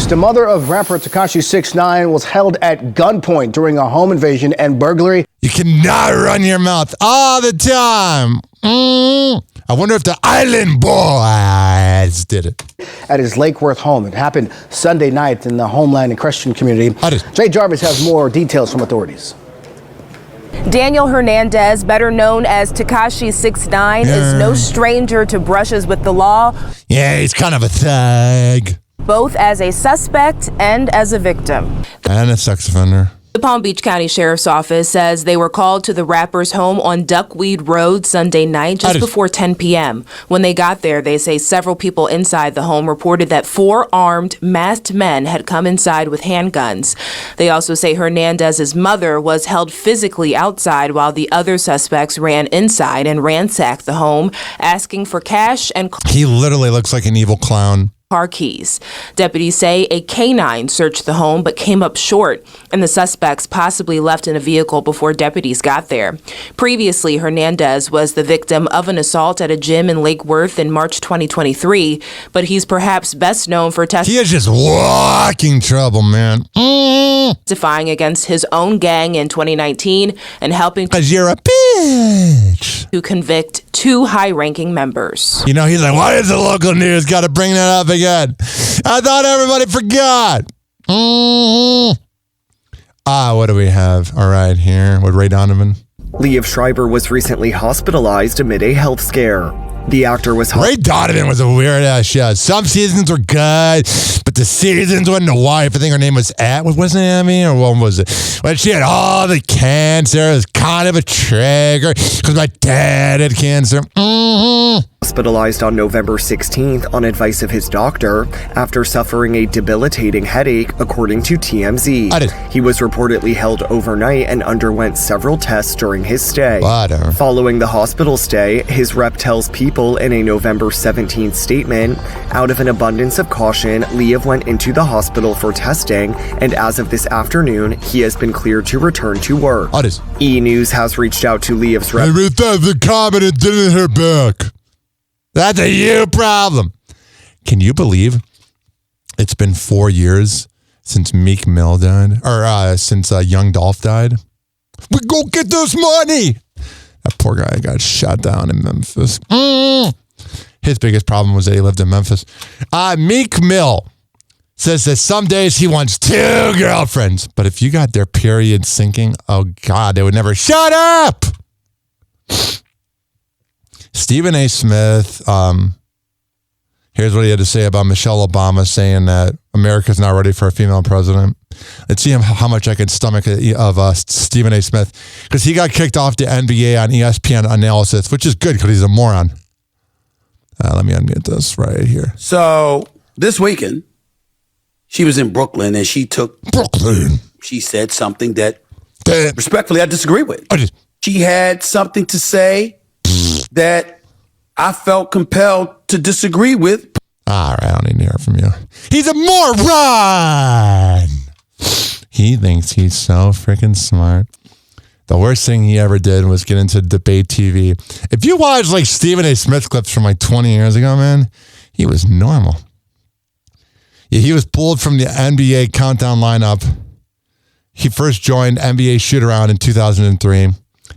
The mother of rapper Tekashi 6ix9ine was held at gunpoint during a home invasion and burglary. You cannot run your mouth all the time. I wonder if the Island Boys did it. At his Lake Worth home. It happened Sunday night in the Homeland and Christian community. Jay Jarvis has more details from authorities. Daniel Hernandez, better known as Tekashi 6ix9ine, is no stranger to brushes with the law. Yeah, he's kind of a thug. Both as a suspect and as a victim. And a sex offender. The Palm Beach County Sheriff's Office says they were called to the rapper's home on Duckweed Road Sunday night just before 10 p.m. When they got there, they say several people inside the home reported that 4 armed, masked men had come inside with handguns. They also say Hernandez's mother was held physically outside while the other suspects ran inside and ransacked the home, asking for cash and... He literally looks like an evil clown. Car keys. Deputies say a canine searched the home but came up short, and the suspects possibly left in a vehicle before deputies got there. Previously, Hernandez was the victim of an assault at a gym in Lake Worth in March 2023, but he's perhaps best known for He is just walking trouble, man. Testifying against his own gang in 2019 and helping... Because you're a bitch. ...to convict 2 high-ranking members. You know, he's like, why is the local news got to bring that up again? I thought everybody forgot. What do we have? All right, here with Ray Donovan. Liev Schreiber was recently hospitalized amid a health scare. The actor was... Ray Donovan was a weird-ass show. Some seasons were good, but the seasons when the wife, I think her name was wasn't it Amy, or what was it? When she had all the cancer, it was kind of a trigger, because my dad had cancer. Hospitalized on November 16th on advice of his doctor after suffering a debilitating headache, according to TMZ. He was reportedly held overnight and underwent several tests during his stay. Following the hospital stay, his rep tells People in a November 17th statement, out of an abundance of caution, Liev went into the hospital for testing, and as of this afternoon, he has been cleared to return to work. E! News has reached out to Liev's rep. The comment and didn't hear back. That's a you problem. Can you believe it's been 4 years since Meek Mill died? Or since Young Dolph died? We go get this money! That poor guy got shot down in Memphis. His biggest problem was that he lived in Memphis. Meek Mill says that some days he wants 2 girlfriends. But if you got their period sinking, oh God, they would never shut up! Stephen A. Smith, here's what he had to say about Michelle Obama saying that America's not ready for a female president. Let's see how much I can stomach of Stephen A. Smith, because he got kicked off the NBA on ESPN analysis, which is good because he's a moron. Let me unmute this right here. So this weekend, she was in Brooklyn and she said something that respectfully I disagree with. She had something to say that I felt compelled to disagree with. All right, I don't need to hear from you. He's a moron! He thinks he's so freaking smart. The worst thing he ever did was get into debate TV. If you watch like Stephen A. Smith clips from like 20 years ago, man, he was normal. Yeah, he was pulled from the NBA countdown lineup. He first joined NBA shoot-around in 2003.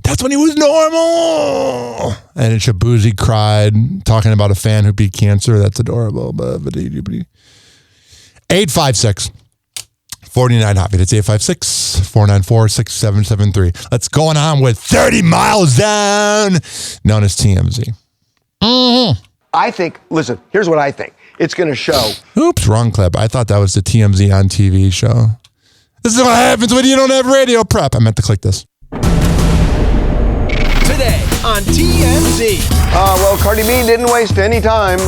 That's when he was normal. And Shabuzi cried, talking about a fan who beat cancer. That's adorable. 856-49-HOPPY. That's 856-494-6773. Let's go on with 30 Miles Down, known as TMZ. I think, listen, here's what I think. It's going to show. Oops, wrong clip. I thought that was the TMZ on TV show. This is what happens when you don't have radio prep. I meant to click this. Today on TMZ. Well, Cardi B didn't waste any time.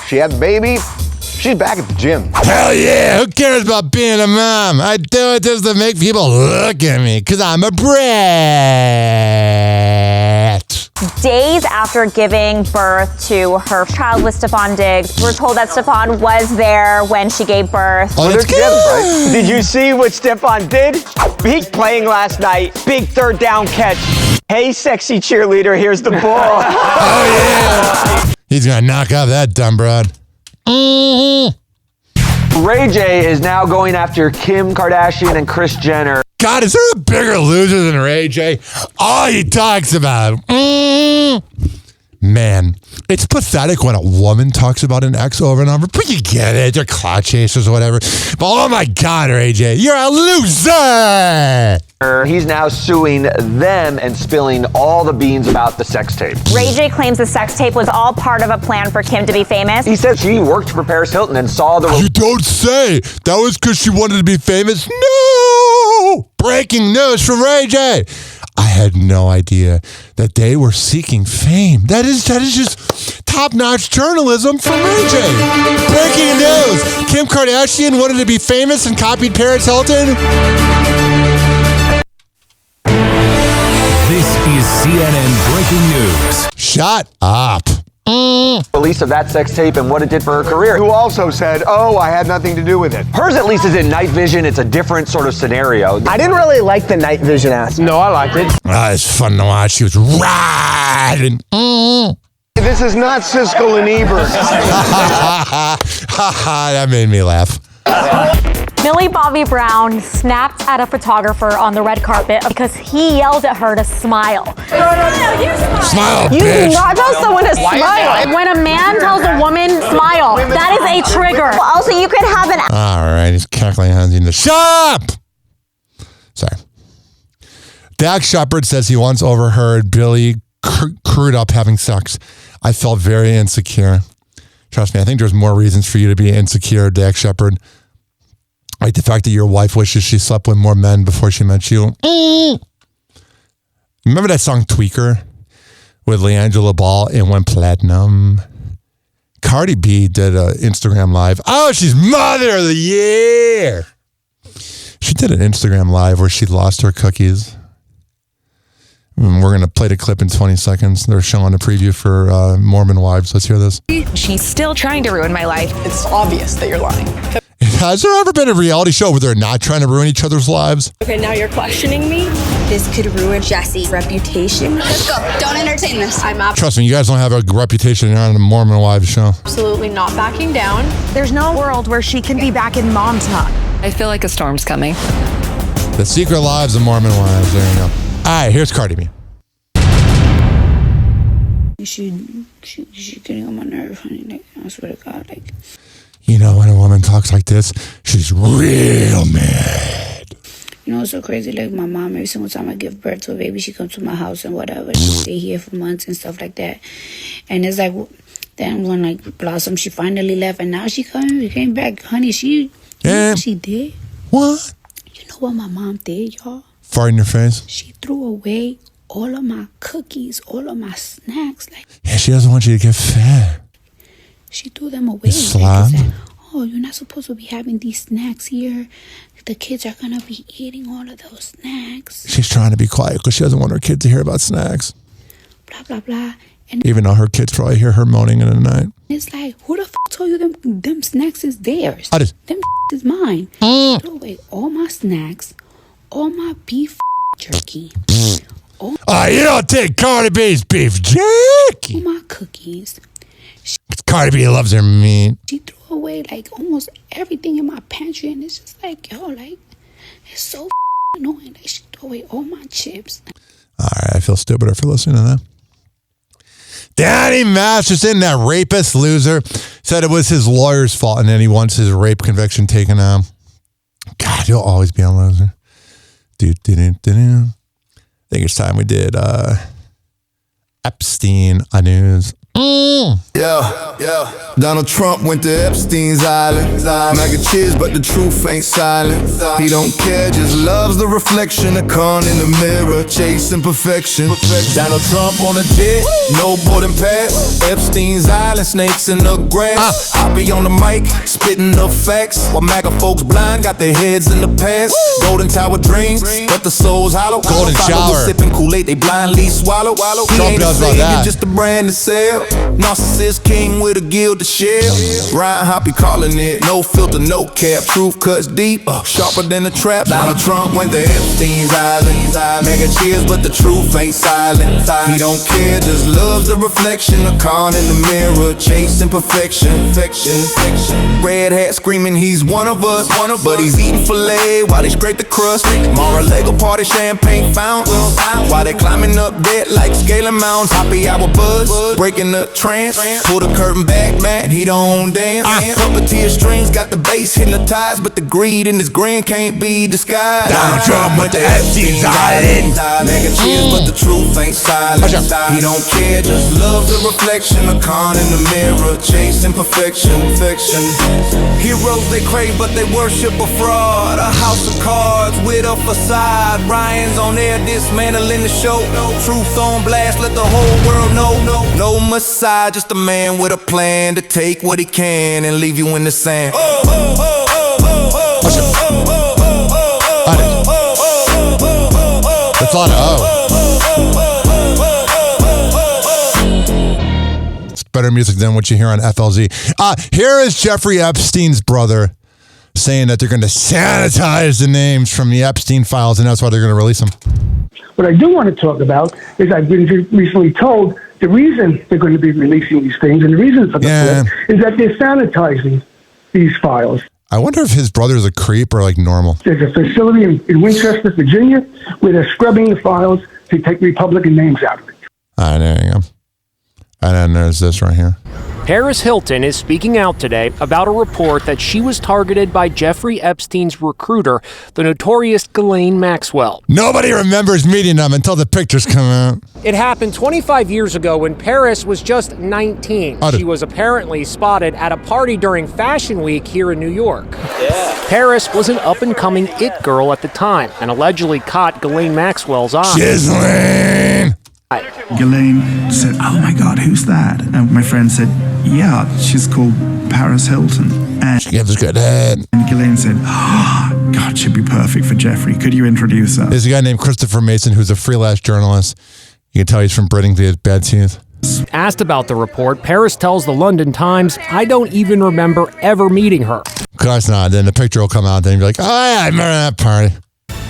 She had the baby. She's back at the gym. Hell yeah. Who cares about being a mom? I do it just to make people look at me because I'm a brat. Days after giving birth to her child with Stephon Diggs, we're told that Stephon was there when she gave birth. Oh, they're together, right? Did you see what Stephon did? Big playing last night. Big third down catch. Hey, sexy cheerleader, here's the ball. Oh, yeah. He's going to knock off that dumb broad. Ray J is now going after Kim Kardashian and Kris Jenner. God, is there a bigger loser than Ray J? All he talks about. Man, it's pathetic when a woman talks about an ex over and over, but you get it. They're clout chasers or whatever. But oh my God, Ray J, you're a loser! He's now suing them and spilling all the beans about the sex tape. Ray J claims the sex tape was all part of a plan for Kim to be famous. He said she worked for Paris Hilton and saw the... You don't say! That was because she wanted to be famous? No! Breaking news from Ray J! I had no idea that they were seeking fame. That is just top-notch journalism from Ray J. Breaking news! Kim Kardashian wanted to be famous and copied Paris Hilton? This is CNN Breaking News. Shut up. Release of that sex tape and what it did for her career. Who also said, oh, I had nothing to do with it. Hers at least is in night vision. It's a different sort of scenario. I didn't really like the night vision aspect. No, I liked it. It's fun to watch. She was riding. This is not Siskel and Ebert. That made me laugh. Millie Bobby Brown snapped at a photographer on the red carpet because he yelled at her to smile. Smile, You bitch. do not tell someone to smile. When a man tells a woman smile, that is a trigger. Also, you could have an... All right, he's cackling hands in the shop. Sorry. Dax Shepard says he once overheard Billy crude up having sex. I felt very insecure. Trust me, I think there's more reasons for you to be insecure, Dax Shepard. Like the fact that your wife wishes she slept with more men before she met you. Remember that song Tweaker with LeAngela Ball? It went platinum. Cardi B did an Instagram Live. Oh, she's Mother of the Year. She did an Instagram Live where she lost her cookies. We're going to play the clip in 20 seconds. They're showing a preview for Mormon Wives. Let's hear this. She's still trying to ruin my life. It's obvious that you're lying. Has there ever been a reality show where they're not trying to ruin each other's lives? Okay, now you're questioning me? This could ruin Jesse's reputation. Let's go. Don't entertain this. I'm Trust me, you guys don't have a reputation on the Mormon Wives show. absolutely not backing down. There's no world where she can be back in mom's hut. I feel like a storm's coming. The Secret Lives of Mormon Wives. There you go. All right, here's Cardi B. She's getting on my nerves, honey. Like, I swear to God, like. You know, when a woman talks like this, she's real mad. You know, it's so crazy. Like, my mom, every single time I give birth to a baby, she comes to my house and whatever. She stay here for months and stuff like that. And it's like, then when, like, Blossom, she finally left, and now she came back. Honey, she did. What? You know what my mom did, y'all? Fart in your face? She threw away all of my cookies, all of my snacks. Like, Yeah, she doesn't want you to get fat. she threw them away. Slob. Like, oh, you're not supposed to be having these snacks here. The kids are going to be eating all of those snacks. She's trying to be quiet because she doesn't want her kids to hear about snacks. Blah, blah, blah. And Even though her kids probably hear her moaning in the night. it's like, who the f*** told you them snacks is theirs? I just- Them is mine. She threw away all my snacks, all my beef jerky, all You don't take Cardi B's beef jerky. my cookies. Cardi B loves her meat. She threw away like almost everything in my pantry, and it's just like, yo, like, it's so annoying. Like, she threw away all my chips. All right, I feel stupider for listening to that. Danny Masterson, that rapist loser, said it was his lawyer's fault and then he wants his rape conviction taken out. God, he'll always be a loser. I think it's time we did Epstein news. Yeah. Donald Trump went to Epstein's Island. Mac and cheese, but the truth ain't silent. He don't care, just loves the reflection of con in the mirror, chasing perfection. Donald Trump on a jet, no boarding pass. Epstein's Island, snakes in the grass. I be on the mic, spitting the facts. While MAGA folks blind, got their heads in the past. Golden Tower dreams, but the soul's hollow. Golden shower. Sipping Kool-Aid, they blindly swallow. He Trump ain't a does about savior, that. just a brand to sell. Narcissist king with a gilded shell. Ryan Hoppe calling it no filter, no cap. Truth cuts deep, sharper than a trap. Donald Trump went to Epstein's Island. Mega cheers, but the truth ain't silent. He don't care, just loves the reflection. A con in the mirror, chasing perfection. Red hat screaming he's one of us, but he's eating filet while they scrape the crust. Mar-a-Lago party, champagne fountains, while they climbing up debt like scaling mountains. Happy hour buzz, breaking the trance. Pull the curtain back, man, he don't dance. Puppeteer strings got the bass hypnotized, but the greed in his grin can't be disguised. Donald Trump went to Epstein's Island. Mega cheers, but the truth ain't silent. He don't care, just loves the reflection. A con in the mirror, chasing perfection. Heroes they crave, but they worship a fraud. A house of cards with a facade. Ryan's on there dismantling the show. Truth on blast, let the whole world know. No Messiah, just a man with a plan to take what he can and leave you in the sand. That's a lot of It's better music than what you hear on FLZ. Here is Jeffrey Epstein's brother saying that they're going to sanitize the names from the Epstein files, and that's why they're going to release them. What I do want to talk about is I've been recently told the reason they're going to be releasing these things and the reason for the flip is that they're sanitizing these files. I wonder if his brother's a creep or like normal. There's a facility in Winchester, Virginia, where they're scrubbing the files to take Republican names out of it. There you go. And then there's this right here. Paris Hilton is speaking out today about a report that she was targeted by Jeffrey Epstein's recruiter, the notorious Ghislaine Maxwell. Nobody remembers meeting them until the pictures come out. It happened 25 years ago when Paris was just 19. She was apparently spotted at a party during Fashion Week here in New York. Yeah. Paris was an up-and-coming it girl at the time and allegedly caught Ghislaine Maxwell's eye. Ghislaine! Ghislaine said, "Oh my God, who's that?" And my friend said, "Yeah, she's called Paris Hilton." And she gives a good head. And Ghislaine said, "Oh, God, she'd be perfect for Jeffrey. Could you introduce her?" There's a guy named Christopher Mason who's a freelance journalist. You can tell he's from Britain because he has bad teeth. Asked about the report, Paris tells the London Times, "I don't even remember ever meeting her." Of course not. Then the picture will come out, then you'll be like, "Oh yeah, I remember that party."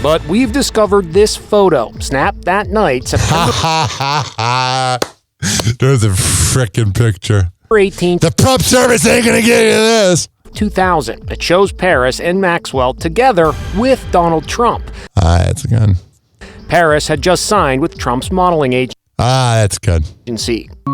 But we've discovered this photo, snapped that night, September. There's a frickin' picture. 18th. The prep service ain't gonna give you this. 2000. It shows Paris and Maxwell together with Donald Trump. That's good. Paris had just signed with Trump's modeling agency. That's good.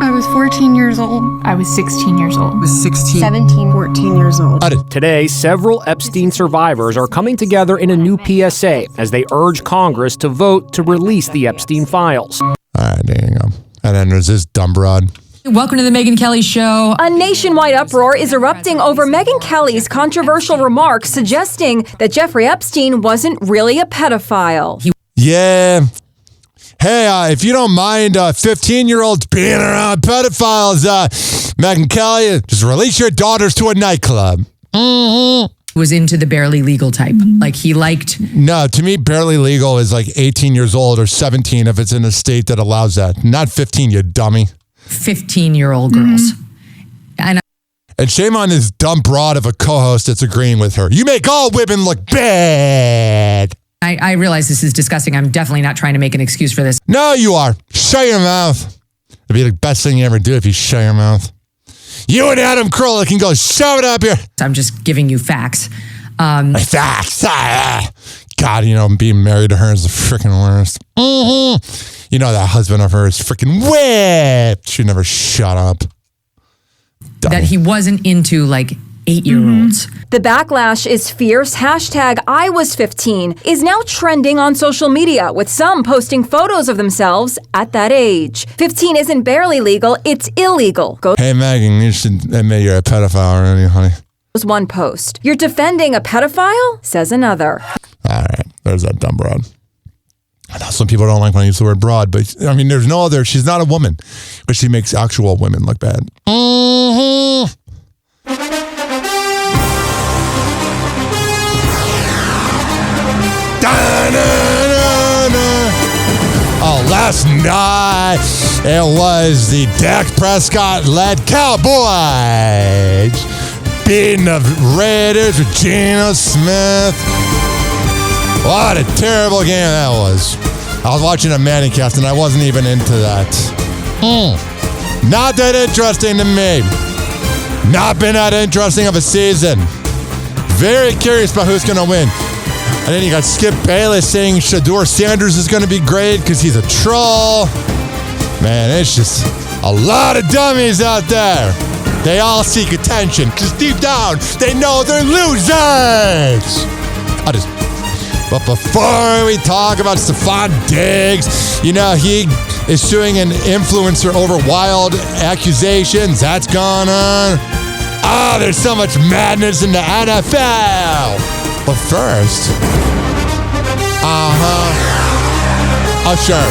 I was 14 years old. I was 16 years old. I was 16. 17. 14 years old. Today, several Epstein survivors are coming together in a new PSA as they urge Congress to vote to release the Epstein files. All right, there you go. And then there's this dumb broad. Welcome to the Megyn Kelly Show. A nationwide uproar is erupting over Megyn Kelly's controversial remarks suggesting that Jeffrey Epstein wasn't really a pedophile. Yeah. Hey, if you don't mind 15-year-olds being around pedophiles, Megyn Kelly, just release your daughters to a nightclub. Was into the barely legal type. Like he liked... No, to me, barely legal is like 18 years old or 17 if it's in a state that allows that. Not 15, you dummy. 15-year-old girls. And shame on this dumb broad of a co-host that's agreeing with her. You make all women look bad. I realize this is disgusting. I'm definitely not trying to make an excuse for this. No, you are. Shut your mouth. It'd be the best thing you ever do if you shut your mouth. You and Adam Carolla can go shove it up here. I'm just giving you facts. Facts. God, being married to her is the freaking worst. You know that husband of hers freaking whipped. She never shut up. That he wasn't into 8-year-olds. The backlash is fierce. Hashtag I was 15 is now trending on social media, with some posting photos of themselves at that age. 15 isn't barely legal, it's illegal. Hey, Megan, you should admit you're a pedophile already, honey. One post. You're defending a pedophile? Says another. All right, there's that dumb broad. I know some people don't like when I use the word broad, but there's no other. She's not a woman, but she makes actual women look bad. Last not. It was the Dak Prescott-led Cowboys beating the Raiders with Geno Smith. What a terrible game that was. I was watching a Manning cast and I wasn't even into that. Not that interesting to me. Not been that interesting of a season. Very curious about who's going to win. And then you got Skip Bayless saying Shedeur Sanders is going to be great because he's a troll. Man, it's just a lot of dummies out there. They all seek attention because deep down, they know they're losers. But before we talk about Stephon Diggs, you know, he is suing an influencer over wild accusations. That's gone on. Oh, there's so much madness in the NFL. But first, oh, sure.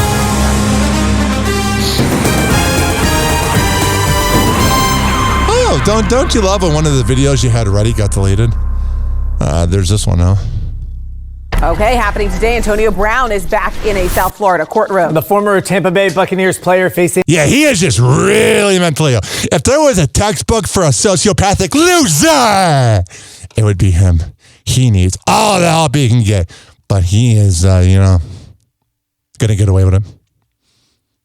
Oh, don't you love when one of the videos you had ready got deleted? There's this one now. Okay, happening today, Antonio Brown is back in a South Florida courtroom. The former Tampa Bay Buccaneers player facing... Yeah, he is just really mentally ill. If there was a textbook for a sociopathic loser, it would be him. He needs all the help he can get. But he is, going to get away with it.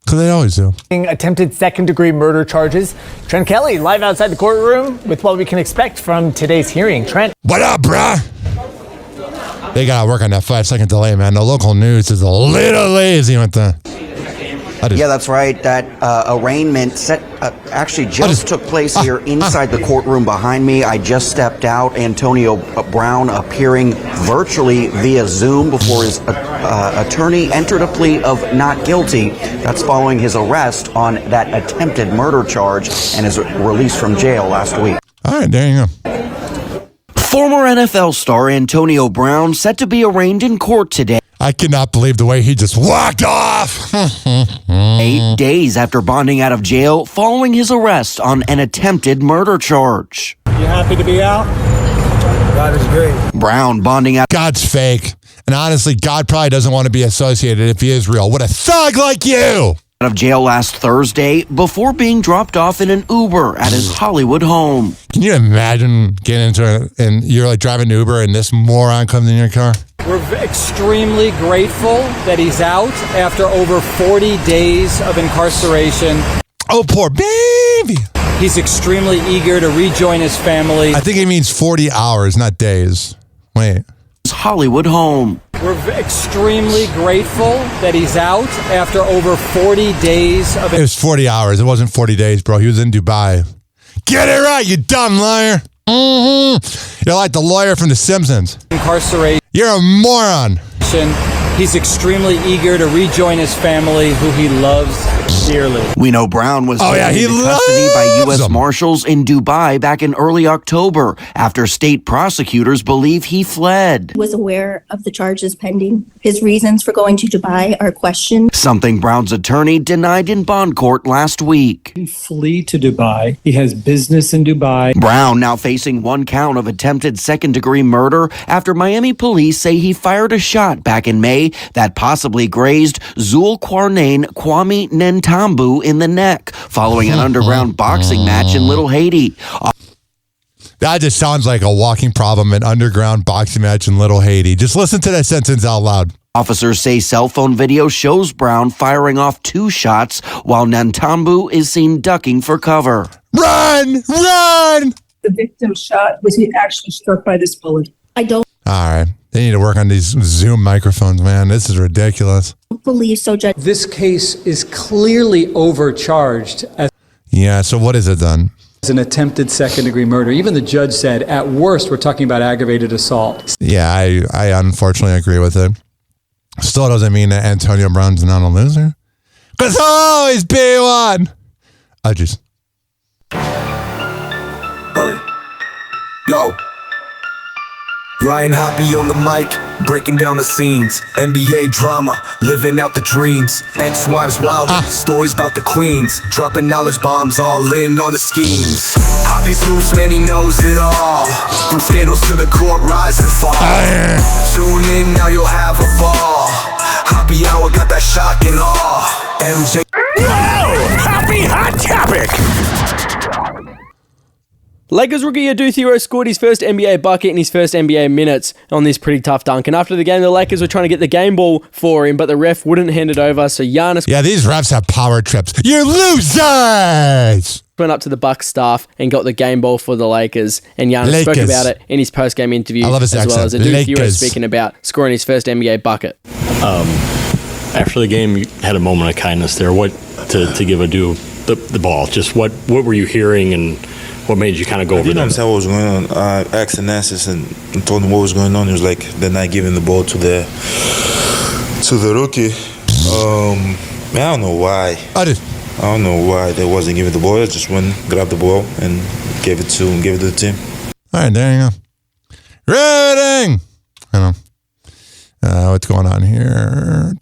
Because they always do. Attempted second-degree murder charges. Trent Kelly, live outside the courtroom with what we can expect from today's hearing. Trent. What up, bruh? They got to work on that 5-second delay, man. The local news is a little lazy with the... Yeah, that's right. That arraignment actually just took place here inside the courtroom behind me. I just stepped out. Antonio Brown appearing virtually via Zoom before his attorney entered a plea of not guilty. That's following his arrest on that attempted murder charge and his release from jail last week. All right, there you go. Former NFL star Antonio Brown set to be arraigned in court today. I cannot believe the way he just walked off. 8 days after bonding out of jail following his arrest on an attempted murder charge. You happy to be out? God is great. Brown bonding out. God's fake. And honestly, God probably doesn't want to be associated if he is real. What a thug like you! Out of jail last Thursday before being dropped off in an Uber at his Hollywood home. Can you imagine getting into it and you're like driving an Uber and this moron comes in your car? We're extremely grateful that he's out after over 40 days of incarceration. Oh, poor baby. He's extremely eager to rejoin his family. I think he means 40 hours, not days. Wait. His Hollywood home. We're extremely grateful that he's out after over 40 days of... It was 40 hours. It wasn't 40 days, bro. He was in Dubai. Get it right, you dumb liar. You're like the lawyer from The Simpsons. Incarceration. You're a moron. He's extremely eager to rejoin his family, who he loves dearly. We know Brown was taken into custody by U.S. Marshals in Dubai back in early October after state prosecutors believe he fled. Was aware of the charges pending. His reasons for going to Dubai are questioned. Something Brown's attorney denied in bond court last week. He flee to Dubai. He has business in Dubai. Brown now facing one count of attempted second-degree murder after Miami police say he fired a shot back in May that possibly grazed Zulkarnain Kwame Nentambu in the neck following an underground boxing match in Little Haiti. That just sounds like a walking problem, an underground boxing match in Little Haiti. Just listen to that sentence out loud. Officers say cell phone video shows Brown firing off 2 shots while Nentambu is seen ducking for cover. Run! Run! The victim's shot was he actually struck by this bullet. I don't. All right. They need to work on these Zoom microphones, man. This is ridiculous. Believe so, Judge. This case is clearly overcharged Yeah, so what is it then? as an attempted second-degree murder. Even the judge said, at worst, we're talking about aggravated assault. Yeah, I unfortunately agree with it. Still doesn't mean that Antonio Brown's not a loser. Because he'll always be one. I just... Yo. Ryan Hoppe on the mic, breaking down the scenes. NBA drama, living out the dreams. Ex-wives wild, stories about the queens. Dropping knowledge bombs, all in on the schemes. Hoppe's loose, man, he knows it all. From scandals to the court, rise and fall. Tune in, now you'll have a ball. Hoppe Hour got that shock and awe. Lakers rookie Adu Thiero scored his first NBA bucket in his first NBA minutes on this pretty tough dunk. And after the game, the Lakers were trying to get the game ball for him, but the ref wouldn't hand it over. So Giannis... Yeah, these refs have power trips. You losers! Went up to the Bucks staff and got the game ball for the Lakers. And Giannis spoke about it in his post-game interview. I love his accent. Well as Adu Thiero speaking about scoring his first NBA bucket. After the game, you had a moment of kindness there. What to give Adu the ball? Just what were you hearing and what made you kind of go over there? I didn't understand what was going on. I asked Anastas and told him what was going on. He was like, they're not giving the ball to the rookie. I don't know why. I don't know why they wasn't giving the ball. I just went, grabbed the ball, and gave it to the team. All right, there you go. Reading! I don't know. What's going on here?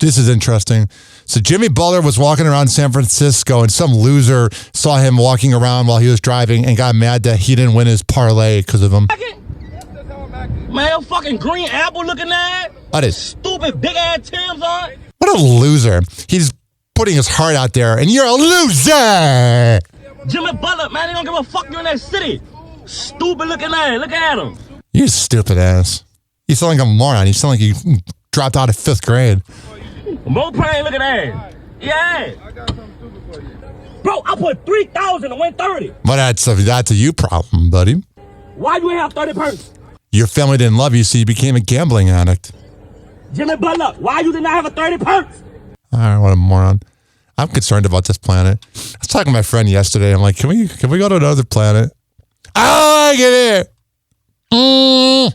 This is interesting. So Jimmy Butler was walking around San Francisco, and some loser saw him walking around while he was driving and got mad that he didn't win his parlay because of him. Man, fucking green apple looking at. What is? Stupid big ass Tim's on. What a loser. He's putting his heart out there, and you're a loser. Jimmy Butler, man, they don't give a fuck you in that city. Stupid looking at. Look at him. You stupid ass. You sound like a moron. You sound like you dropped out of 5th grade. Mo playing, look at that. Yeah. Bro, I put 3,000 to win 30. But that's a you problem, buddy. Why you have 30 perks? Your family didn't love you, so you became a gambling addict. Jimmy Butler, why you did not have a 30 perks? All right, what a moron. I'm concerned about this planet. I was talking to my friend yesterday. I'm like, can we go to another planet? I get it.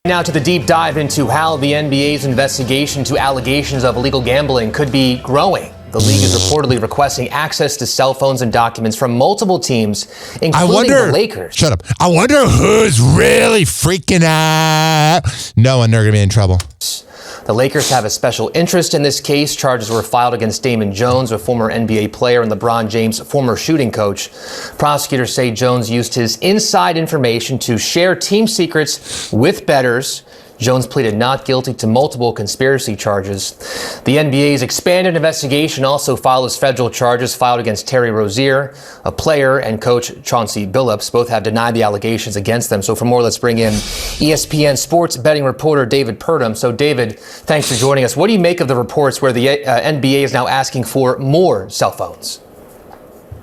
Now to the deep dive into how the NBA's investigation to allegations of illegal gambling could be growing. The league is reportedly requesting access to cell phones and documents from multiple teams, including the Lakers. Shut up. I wonder who's really freaking out, knowing they're going to be in trouble. The Lakers have a special interest in this case. Charges were filed against Damon Jones, a former NBA player and LeBron James' former shooting coach. Prosecutors say Jones used his inside information to share team secrets with bettors. Jones pleaded not guilty to multiple conspiracy charges. The NBA's expanded investigation also follows federal charges filed against Terry Rozier, a player, and coach Chauncey Billups. Both have denied the allegations against them. So for more, let's bring in ESPN sports betting reporter David Purdom. So David, thanks for joining us. What do you make of the reports where the NBA is now asking for more cell phones?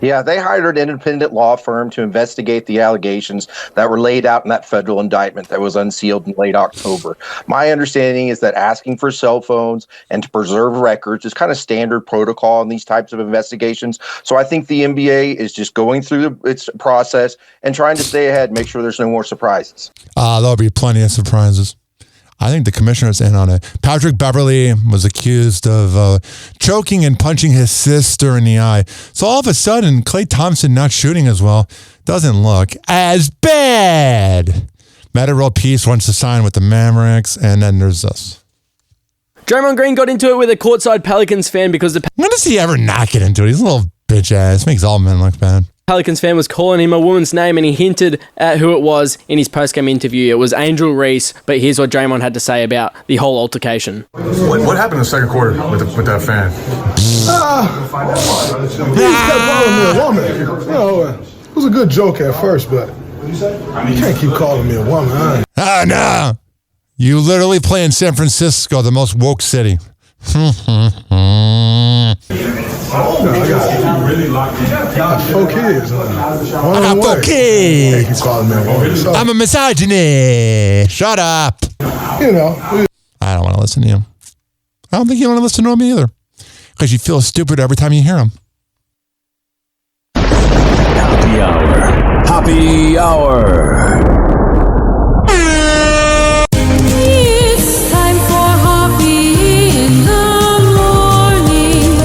Yeah, they hired an independent law firm to investigate the allegations that were laid out in that federal indictment that was unsealed in late October. My understanding is that asking for cell phones and to preserve records is kind of standard protocol in these types of investigations. So I think the NBA is just going through its process and trying to stay ahead, make sure there's no more surprises. There'll be plenty of surprises. I think the commissioner's in on it. Patrick Beverley was accused of choking and punching his sister in the eye. So all of a sudden, Klay Thompson not shooting as well doesn't look as bad. Metta World Peace wants to sign with the Mavericks, and then there's this. Draymond Green got into it with a courtside Pelicans fan because when does he ever not get into it? He's a little bitch ass. Makes all men look bad. Pelicans fan was calling him a woman's name, and he hinted at who it was in his post-game interview. It was Angel Reese, but here's what Draymond had to say about the whole altercation. What happened in the second quarter with that fan? He kept calling me a woman. You know, it was a good joke at first, but you can't keep calling me a woman. No. You literally play in San Francisco, the most woke city. I got 4 kids. I got 4 kids. I'm a misogynist. Shut up. You know. I don't want to listen to you. I don't think you want to listen to him either. Because you feel stupid every time you hear him. Happy hour. Happy hour. It's time for Hoppe in the morning.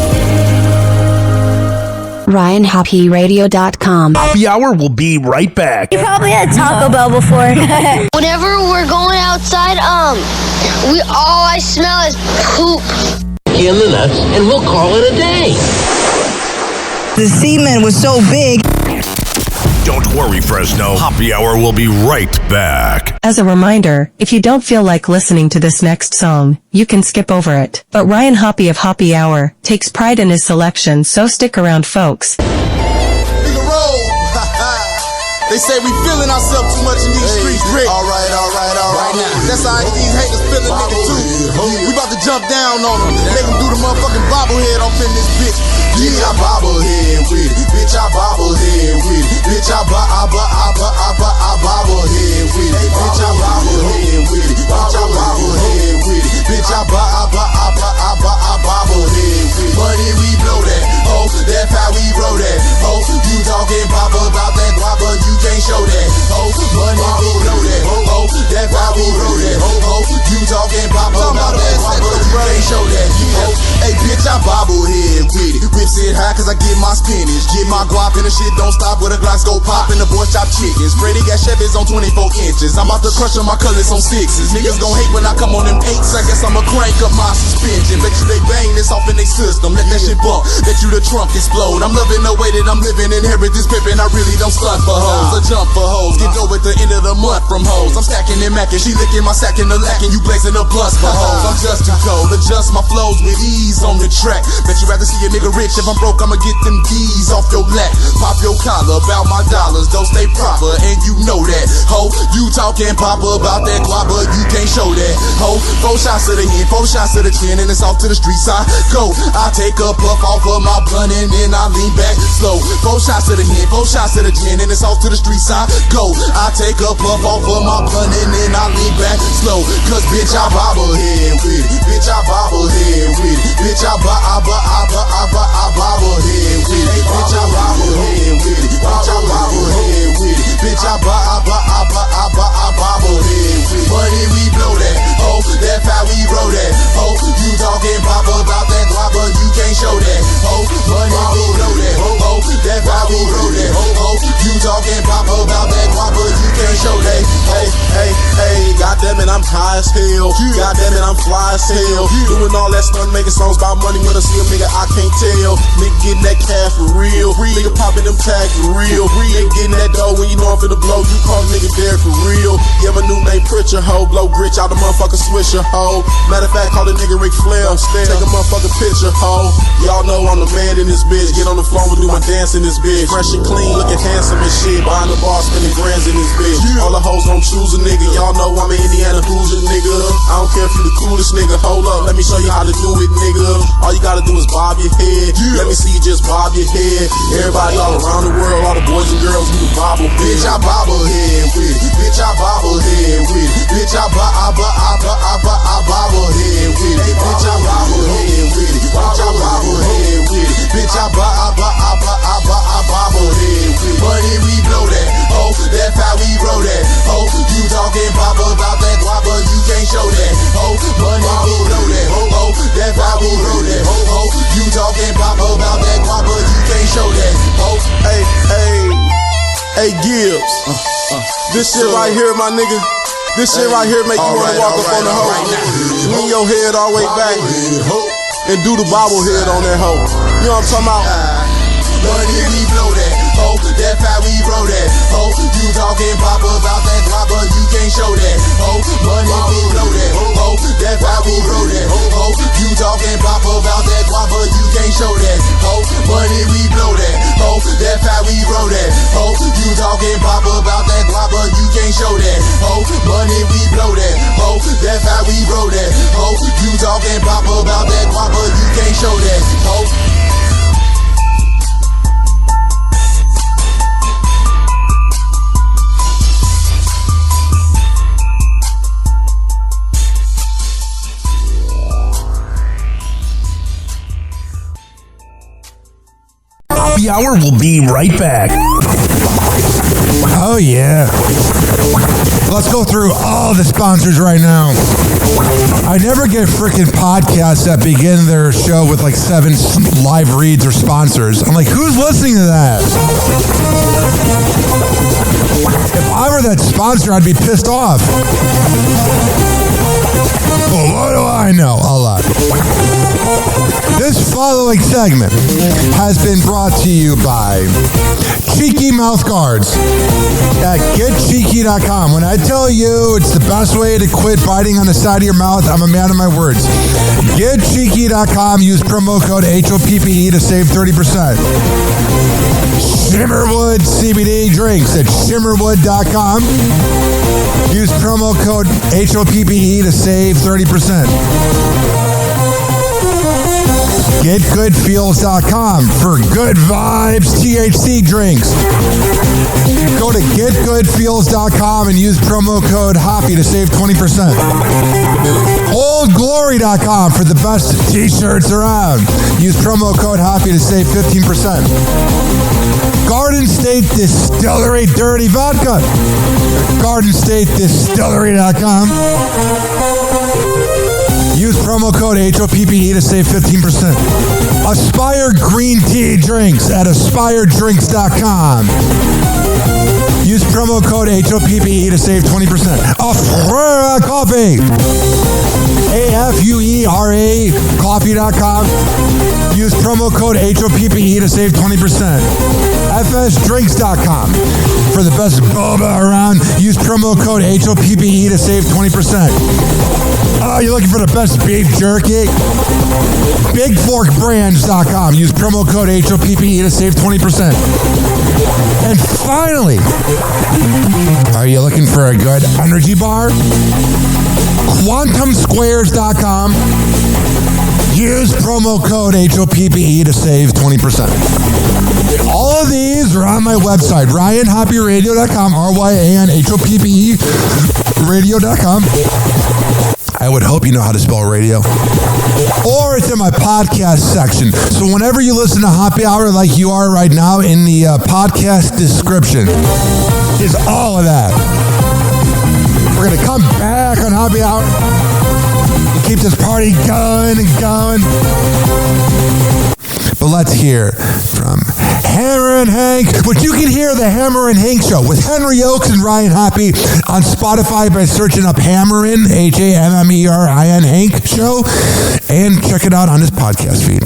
RyanHoppeRadio.com. Happy hour will be right back. You probably had Taco Bell before. Whenever we're going outside, all I smell is poop. In the nuts, and we'll call it a day. The semen was so big. Don't worry, Fresno. Happy hour will be right back. As a reminder, if you don't feel like listening to this next song, you can skip over it. But Ryan Hoppe of Hoppe Hour takes pride in his selection, so stick around, folks. They say we feeling ourselves too much in these streets, Rick. All right now. That's how these haters feeling, nigga, too. We about to jump down on them. Make them do the motherfucking bobblehead off in this bitch. Bitch, I bobblehead with it. Bitch, I bobblehead with it. Bitch, I bobblehead with it. Bitch, I bobblehead with it. Bitch, I bobblehead with it. Bitch, I bobblehead with it. Money, we blow that. Oh, that's how we roll that. Oh, you talking pop about that guapa, you can't show that. Oh, money, we blow that. Oh, that's how we roll that. Oh, you talking pop about that guapa, you can't show that. Oh, hey, bitch, I bobblehead with it. Whips it high cause I get my spinach. Get my guap and the shit don't stop with a glass go pop and the boys chop chickens. Brady got Chevys on 24 inches. I'm about to crush on my colors on 6s. Niggas gon' hate when I come on them 8s. I guess I'ma crank up my suspension. Bet you they bang this off in they system. Let that shit bump. Bet you the trunk explode. I'm loving the way that I'm living. Inherit this pimpin'. I really don't stunt for hoes. I jump for hoes. Get dough at the end of the month from hoes. I'm stacking and macking. She licking my sack in the lacking. You blazing the blunts for hoes. I'm just too cold. Adjust my flows with ease on the track. Bet you rather see a nigga rich. If I'm broke, I'ma get them D's off your lap. Pop your collar about my dollars. Don't stay proper. And you know that. Ho, you talking papa about that guapa. You can't show that. Ho, 4 shots to the head, 4 shots to the chin, and it's off to the streets. I go. I take a puff off of my blunt and then I lean back slow. 4 shots to the head, 4 shots to the chin, and it's off to the streets. I go. I take a puff off of my blunt and then I lean back slow. Cause bitch, I bobblehead with it. Bitch, I bobblehead with it. Bitch, I bobblehead with it. Bitch, I bobblehead with it. Bitch, I bobblehead with it. Bitch, I bobblehead with it. Money, we blow that. Oh, that's how we roll that. Oh, you talking papa about that guapa, you can't show that. Oh, money, we blow that. Oh, that's how we roll that. Oh, you talking papa about that guapa, you can't show that. Hey, goddamn it, I'm high as hell. Goddamn it, I'm fly as hell. Doing all that stuff, making songs about money when I see a nigga, I can't tell. Nigga getting that cash for real. Nigga popping them tags for real. Nigga getting that dough when you know I'm finna blow. You call nigga Derek for real. Give a new name, Pritchard, ho. Blow gritch out the motherfucker Swisher, ho. Matter of fact, call the nigga Ric Flair. Take a motherfucking picture, ho. Y'all know I'm the man in this bitch. Get on the floor and do my dance in this bitch. Fresh and clean, looking handsome and shit. Behind the bar, spending grands in this bitch. All the hoes gon' choose a nigga. Y'all know I'm an Indiana Hoosier nigga. I don't care if you the coolest nigga. Hold up, let me show you how to do it, nigga. All you gotta do is bob your head. Let me see you just bob your head. Everybody all around the world, all the boys and girls, we bobble. Bitch, I bobblehead with it. Bitch, I bobblehead with it. Bitch, I bobblehead with it. Bitch, I bobblehead with it. Bitch, I bobblehead with it. Bitch, I bobblehead with it. Money, we blow that. Oh, that's how we roll that. Oh, you talking papa about that guapa, you can't show that. Oh, money, we blow that. Oh, that's how we roll that. Oh, you talking papa about that guapa, you can't show that. Oh, hey, Gibbs. This shit right here, my nigga. This shit right here make you wanna walk up on the hoe. Lean your head all the way back and do the bobblehead on that hoe. You know what I'm talking about? Money, we blow that. Oh, that's how we roll that. Oh, you talking papa about that guapa, you can't show that. Oh, money, we blow that. Oh, that's how we roll that. Oh, you talking papa about that guapa, you can't show that. Oh, money, we blow that. Oh, that's how we roll that. Oh, you talking papa about that guapa, you can't show that. Oh, money, we blow that. Oh, that's how we roll that. Oh, you talking papa about that guapa, you can't show that. Oh. Happy Hour will be right back. Oh, yeah. Let's go through all the sponsors right now. I never get freaking podcasts that begin their show with like 7 live reads or sponsors. I'm like, who's listening to that? If I were that sponsor, I'd be pissed off. Well, what do I know? A lot. This This following segment has been brought to you by Cheeky Mouth Guards at getcheeky.com. When I tell you it's the best way to quit biting on the side of your mouth, I'm a man of my words. Getcheeky.com. Use promo code HOPPE to save 30%. Shimmerwood CBD drinks at shimmerwood.com. Use promo code HOPPE to save 30%. GetGoodFeels.com for good vibes THC drinks. Go to GetGoodFeels.com and use promo code HOPPY to save 20%. OldGlory.com for the best t-shirts around. Use promo code HOPPY to save 15%. Garden State Distillery Dirty Vodka. GardenStateDistillery.com. Use promo code HOPPE to save 15%. Aspire Green Tea Drinks at AspireDrinks.com. Use promo code HOPPE to save 20%. Afura Coffee. AFUERA Coffee.com. Use promo code HOPPE to save 20%. FSDrinks.com. For the best boba around, use promo code HOPPE to save 20%. Oh, you're looking for the best beef jerky? BigForkBrands.com. Use promo code HOPPE to save 20%. And finally, are you looking for a good energy bar? QuantumSquares.com. Use promo code HOPPE to save 20%. All of these are on my website, RyanHoppyRadio.com, RyanHoppe Radio.com. I would hope you know how to spell radio. Or it's in my podcast section. So whenever you listen to Happy Hour like you are right now, in the podcast description is all of that. We're going to come back on Happy Hour. Keep this party going and going. But let's hear from Hammer and Hank, which you can hear the Hammer and Hank Show with Henry Oakes and Ryan Hoppe on Spotify by searching up Hammerin, HAMMERIN Hank Show, and check it out on his podcast feed.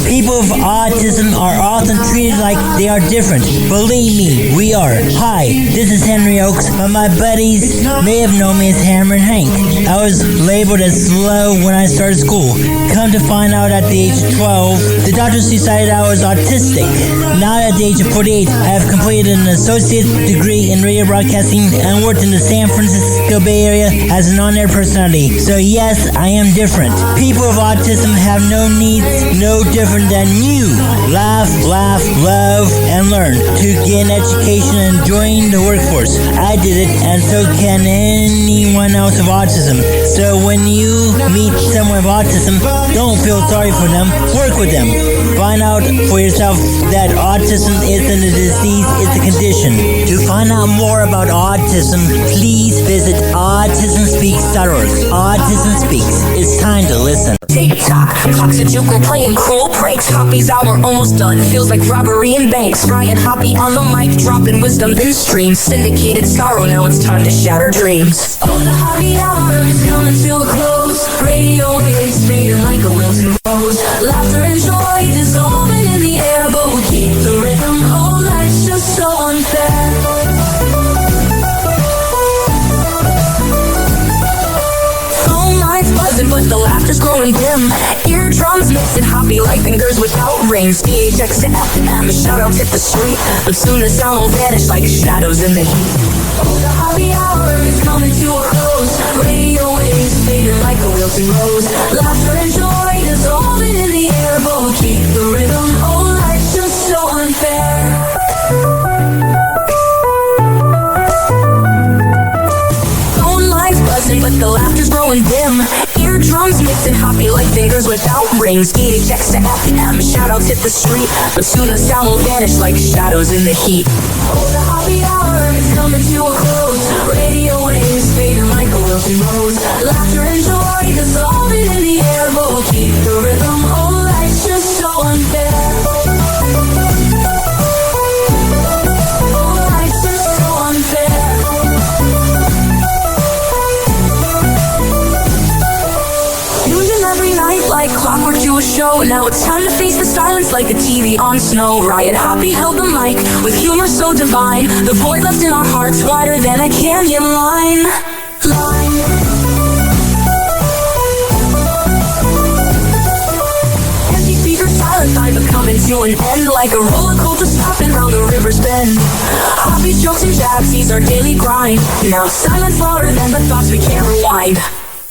People with autism are often treated like they are different. Believe me, we are. Hi, this is Henry Oakes, but my buddies may have known me as Hammer and Hank. I was labeled as slow when I started school. Come to find out at the age of 12, the doctors decided I was autistic. Now at the age of 48, I have completed an associate degree in radio broadcasting and worked in the San Francisco Bay Area as an on-air personality. So yes, I am different. People with autism have no needs, no different than you. Laugh, love, and learn to get an education and join the workforce. I did it, and so can anyone else with autism. So when you meet someone with autism, don't feel sorry for them. Work with them. Find out for yourself that autism isn't a disease, it's a condition. To find out more about autism, please visit autismspeaks.org. Autism Speaks. It's time to listen. TikTok, clocks are juking, playing cool pranks. Hoppy's hour almost done. Feels like robbery in banks. Ryan Hoppe on the mic, dropping wisdom in streams. Syndicated sorrow, now it's time to shatter dreams. Oh, the Hoppe hour is coming to a close. Radio is fading like a wilted rose. Laughter and joy dissolving in the air, but we keep the rhythm. Oh, life's just so unfair. Buzzing, but the laughter's growing dim. Eardrums mixing Hoppe like fingers without rings. PHX to FM, shoutouts hit the street, but soon the sound will vanish like shadows in the heat. Oh, the Hoppe hour is coming to a close. Radio waves fading like a wilting rose. Laughter and joy dissolving in the air, but we'll keep the rhythm. Oh, life's just so unfair. But the laughter's growing dim. Eardrums mixing Hoppe like fingers without rings. PHX to FM, shoutouts hit the street, but soon the sound will vanish like shadows in the heat. Oh, the Hoppe hour is coming to a close. Radio waves fading like a wilting rose. Laughter and joy dissolving in the air, but we'll keep the rhythm. Oh, life's just so unfair. Oh, life's just so unfair. like clockwork to a show. Now it's time to face the silence like the TV on snow. Ryan Hoppe held the mic with humor so divine. The void left in our hearts wider than a canyon line. Empty speakers, silent time, but coming to an end like a roller coaster stopping round the river's bend. Hoppe's jokes and jabs, these are daily grind. Now silence louder than the thoughts we can't rewind.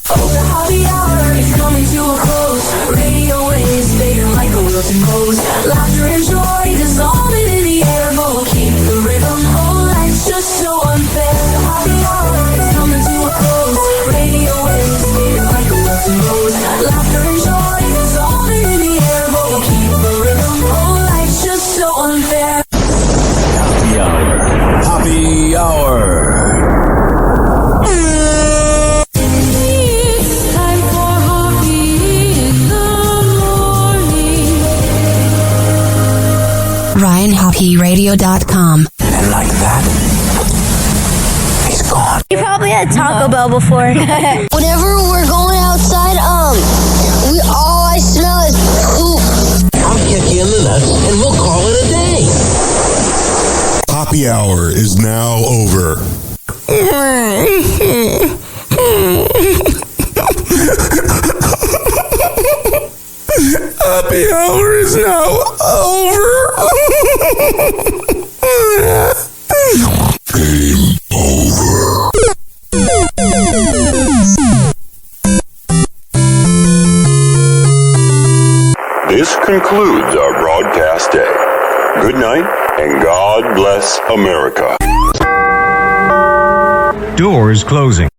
Oh, the Hoppe Hour is coming to a close. Radio waves fading like a wilting rose. Laughter and joy dissolving in the air, but we'll keep the rhythm. Oh, life's just so unfair. The Hoppe Hour is coming to a close. Radio waves fading like a wilting rose. Laughter and joy dissolving in the air, but we'll keep the rhythm. Oh, life's just so unfair. Hoppe Hour. Hoppe Hour. RyanHoppeRadio.com. And like that, he's gone. You probably had Taco Bell before. Whenever we're going outside, all I smell is poop. I'll kick you in the nuts and we'll call it a day. Hoppe Hour is now over. Hoppe Hour is now over. Game over. This concludes our broadcast day. Good night and God bless America. Doors closing.